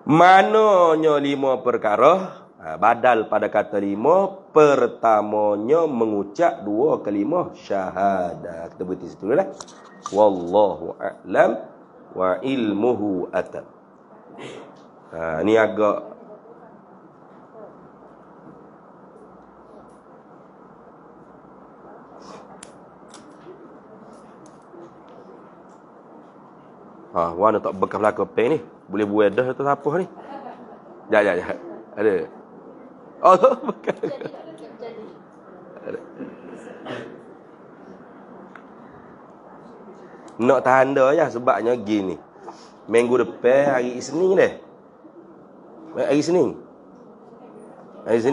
Mananya 5 perkara? Badal pada kata 5. Pertamanya mengucap 2 kalimah syahadah. Kita berhenti situ dah. Wallahu a'lam wa ilmuhu atam. Ni agak warna tak bekas belakang pen ni. Boleh buat dah atau apa ni? Jap. Ada. Bekas. Ada. Nak tanda je sebabnya gini. Minggu depan hari Isnin dah. Hari Isnin. Hari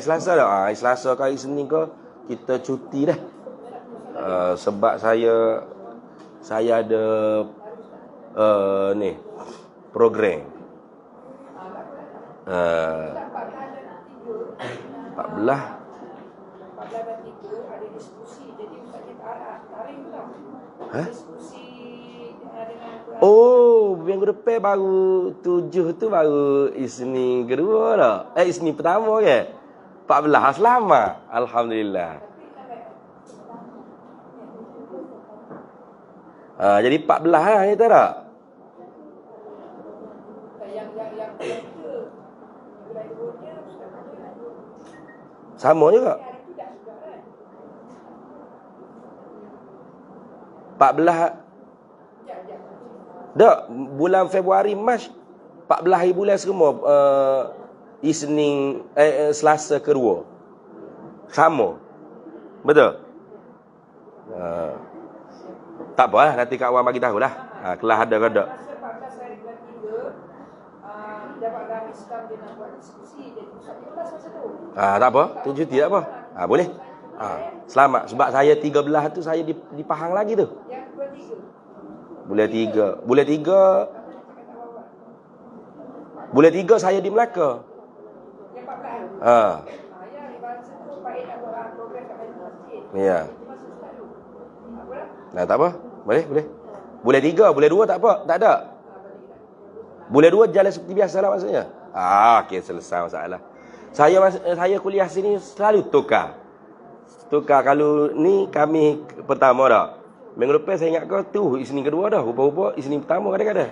Selasa dah. Hari Selasa ke hari Isnin ke kita cuti dah. Sebab saya ada ni program 14 ada diskusi, jadi Ustaz kita tarik pula. Diskusi dengan minggu depan baru 7 tu baru Isnin kedua dah. Isnin pertama ke? 14 selamat. Alhamdulillah. Jadi 14 lah kita tak? yang Sama juga. 14 dak bulan Februari Mac 14 hari bulan semua Isnin Selasa kedua. Sama. Betul? Tak apalah, nanti Kak Wan bagi tahulah. Kelas ada ke tak? Masa 14 hari bulan 3 dapat Islam dia nak buat diskusi jadi 17 masa tu. Tak apa, tu cuti tak apa. Boleh. Selamat sebab saya 13 tu saya di Pahang lagi tu. Yang 23. Bulan 3 saya di Melaka. Yang 14 hari. Ya, di bahasa tu Pak nak buat program kat masjid. Ya. Masa selalu. Apalah? Nah, tak apa. Boleh. Bulan 3, bulan 2 tak apa, tak ada. Bulan 2 jalan seperti biasa lah maksudnya. Okey, selesai masalah. Saya kuliah sini selalu tukar. Kalau ni kami pertama dah. Minggu lepas saya ingat kau tu Isnin kedua dah. Rupa-rupa Isnin pertama kadang-kadang.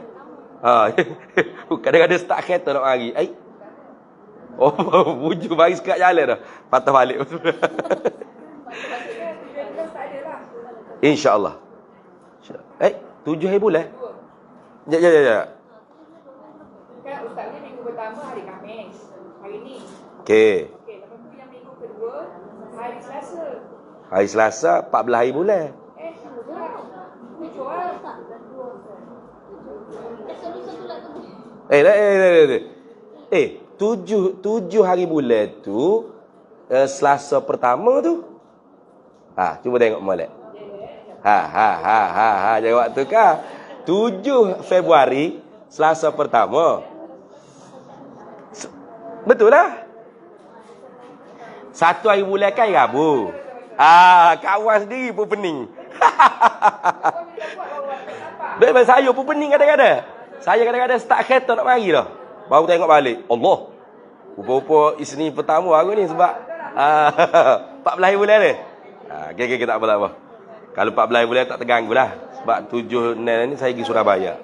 Kadang-kadang start kereta nak mari. Wujud bagi sekat jalan dah. Patah balik. InsyaAllah. 7 hari bulan? Ya. Kan ustaz ni minggu pertama hari Khamis. Hari ni. Okey. Lepas tu yang minggu kedua hari Selasa. Hari Selasa 14 hari bulan. Tujuh hari bulan tu Selasa pertama tu. Cuba tengok molek. Jawab tu kah? 7 Februari Selasa pertama. Betul lah. 1 hari bulan kan Rabu. Kawan sendiri pun pening. Betul, saya pun pening kadang-kadang. Saya kadang-kadang start kereta nak mari dah. Baru tengok balik. Allah. Rupa-rupa Isnin pertama aku ni sebab 14 hari bulan ni. Okay, tak apa. Kalau 14 hari bulan tak terganggu lah. Sebab 7 ni saya pergi Surabaya.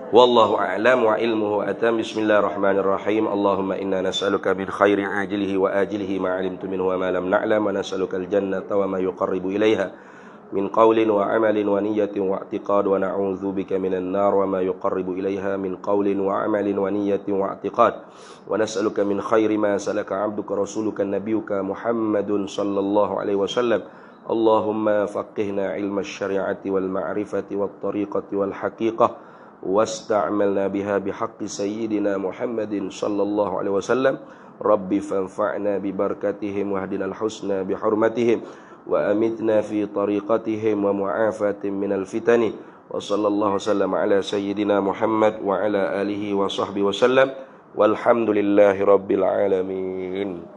Wallahu a'lam wa ilmuhu atam. Bismillahirrahmanirrahim. Allahumma inna nas'aluka min khairi ajilihi wa ajilihi ma 'alimtu minhu wa ma lam na'lam wa nas'aluka al-jannata wa ma yuqarribu ilaiha min qawlin wa 'amalin wa niyyatin wa i'tiqad wa na'udzu bika minan nar wa ma yuqarribu ilaiha min qawlin wa 'amalin wa niyyatin wa i'tiqad wa nas'aluka min khairi ma salaka 'abduka rasuluka nabiyyuka Muhammadun sallallahu alaihi wasallam. Allahumma faqihna 'ilma asy-syari'ati wal ma'rifati wat tariqati wal haqiqah واستعملنا بها بحق سيدنا محمد صلى الله عليه وسلم. ربي فانفعنا ببركتهم واهدنا الحسنى بحرمتهم وأمتنا في طريقتهم ومعافاة من الفتن. وصلى الله وسلم على سيدنا محمد وعلى آله وصحبه وسلم والحمد لله رب العالمين.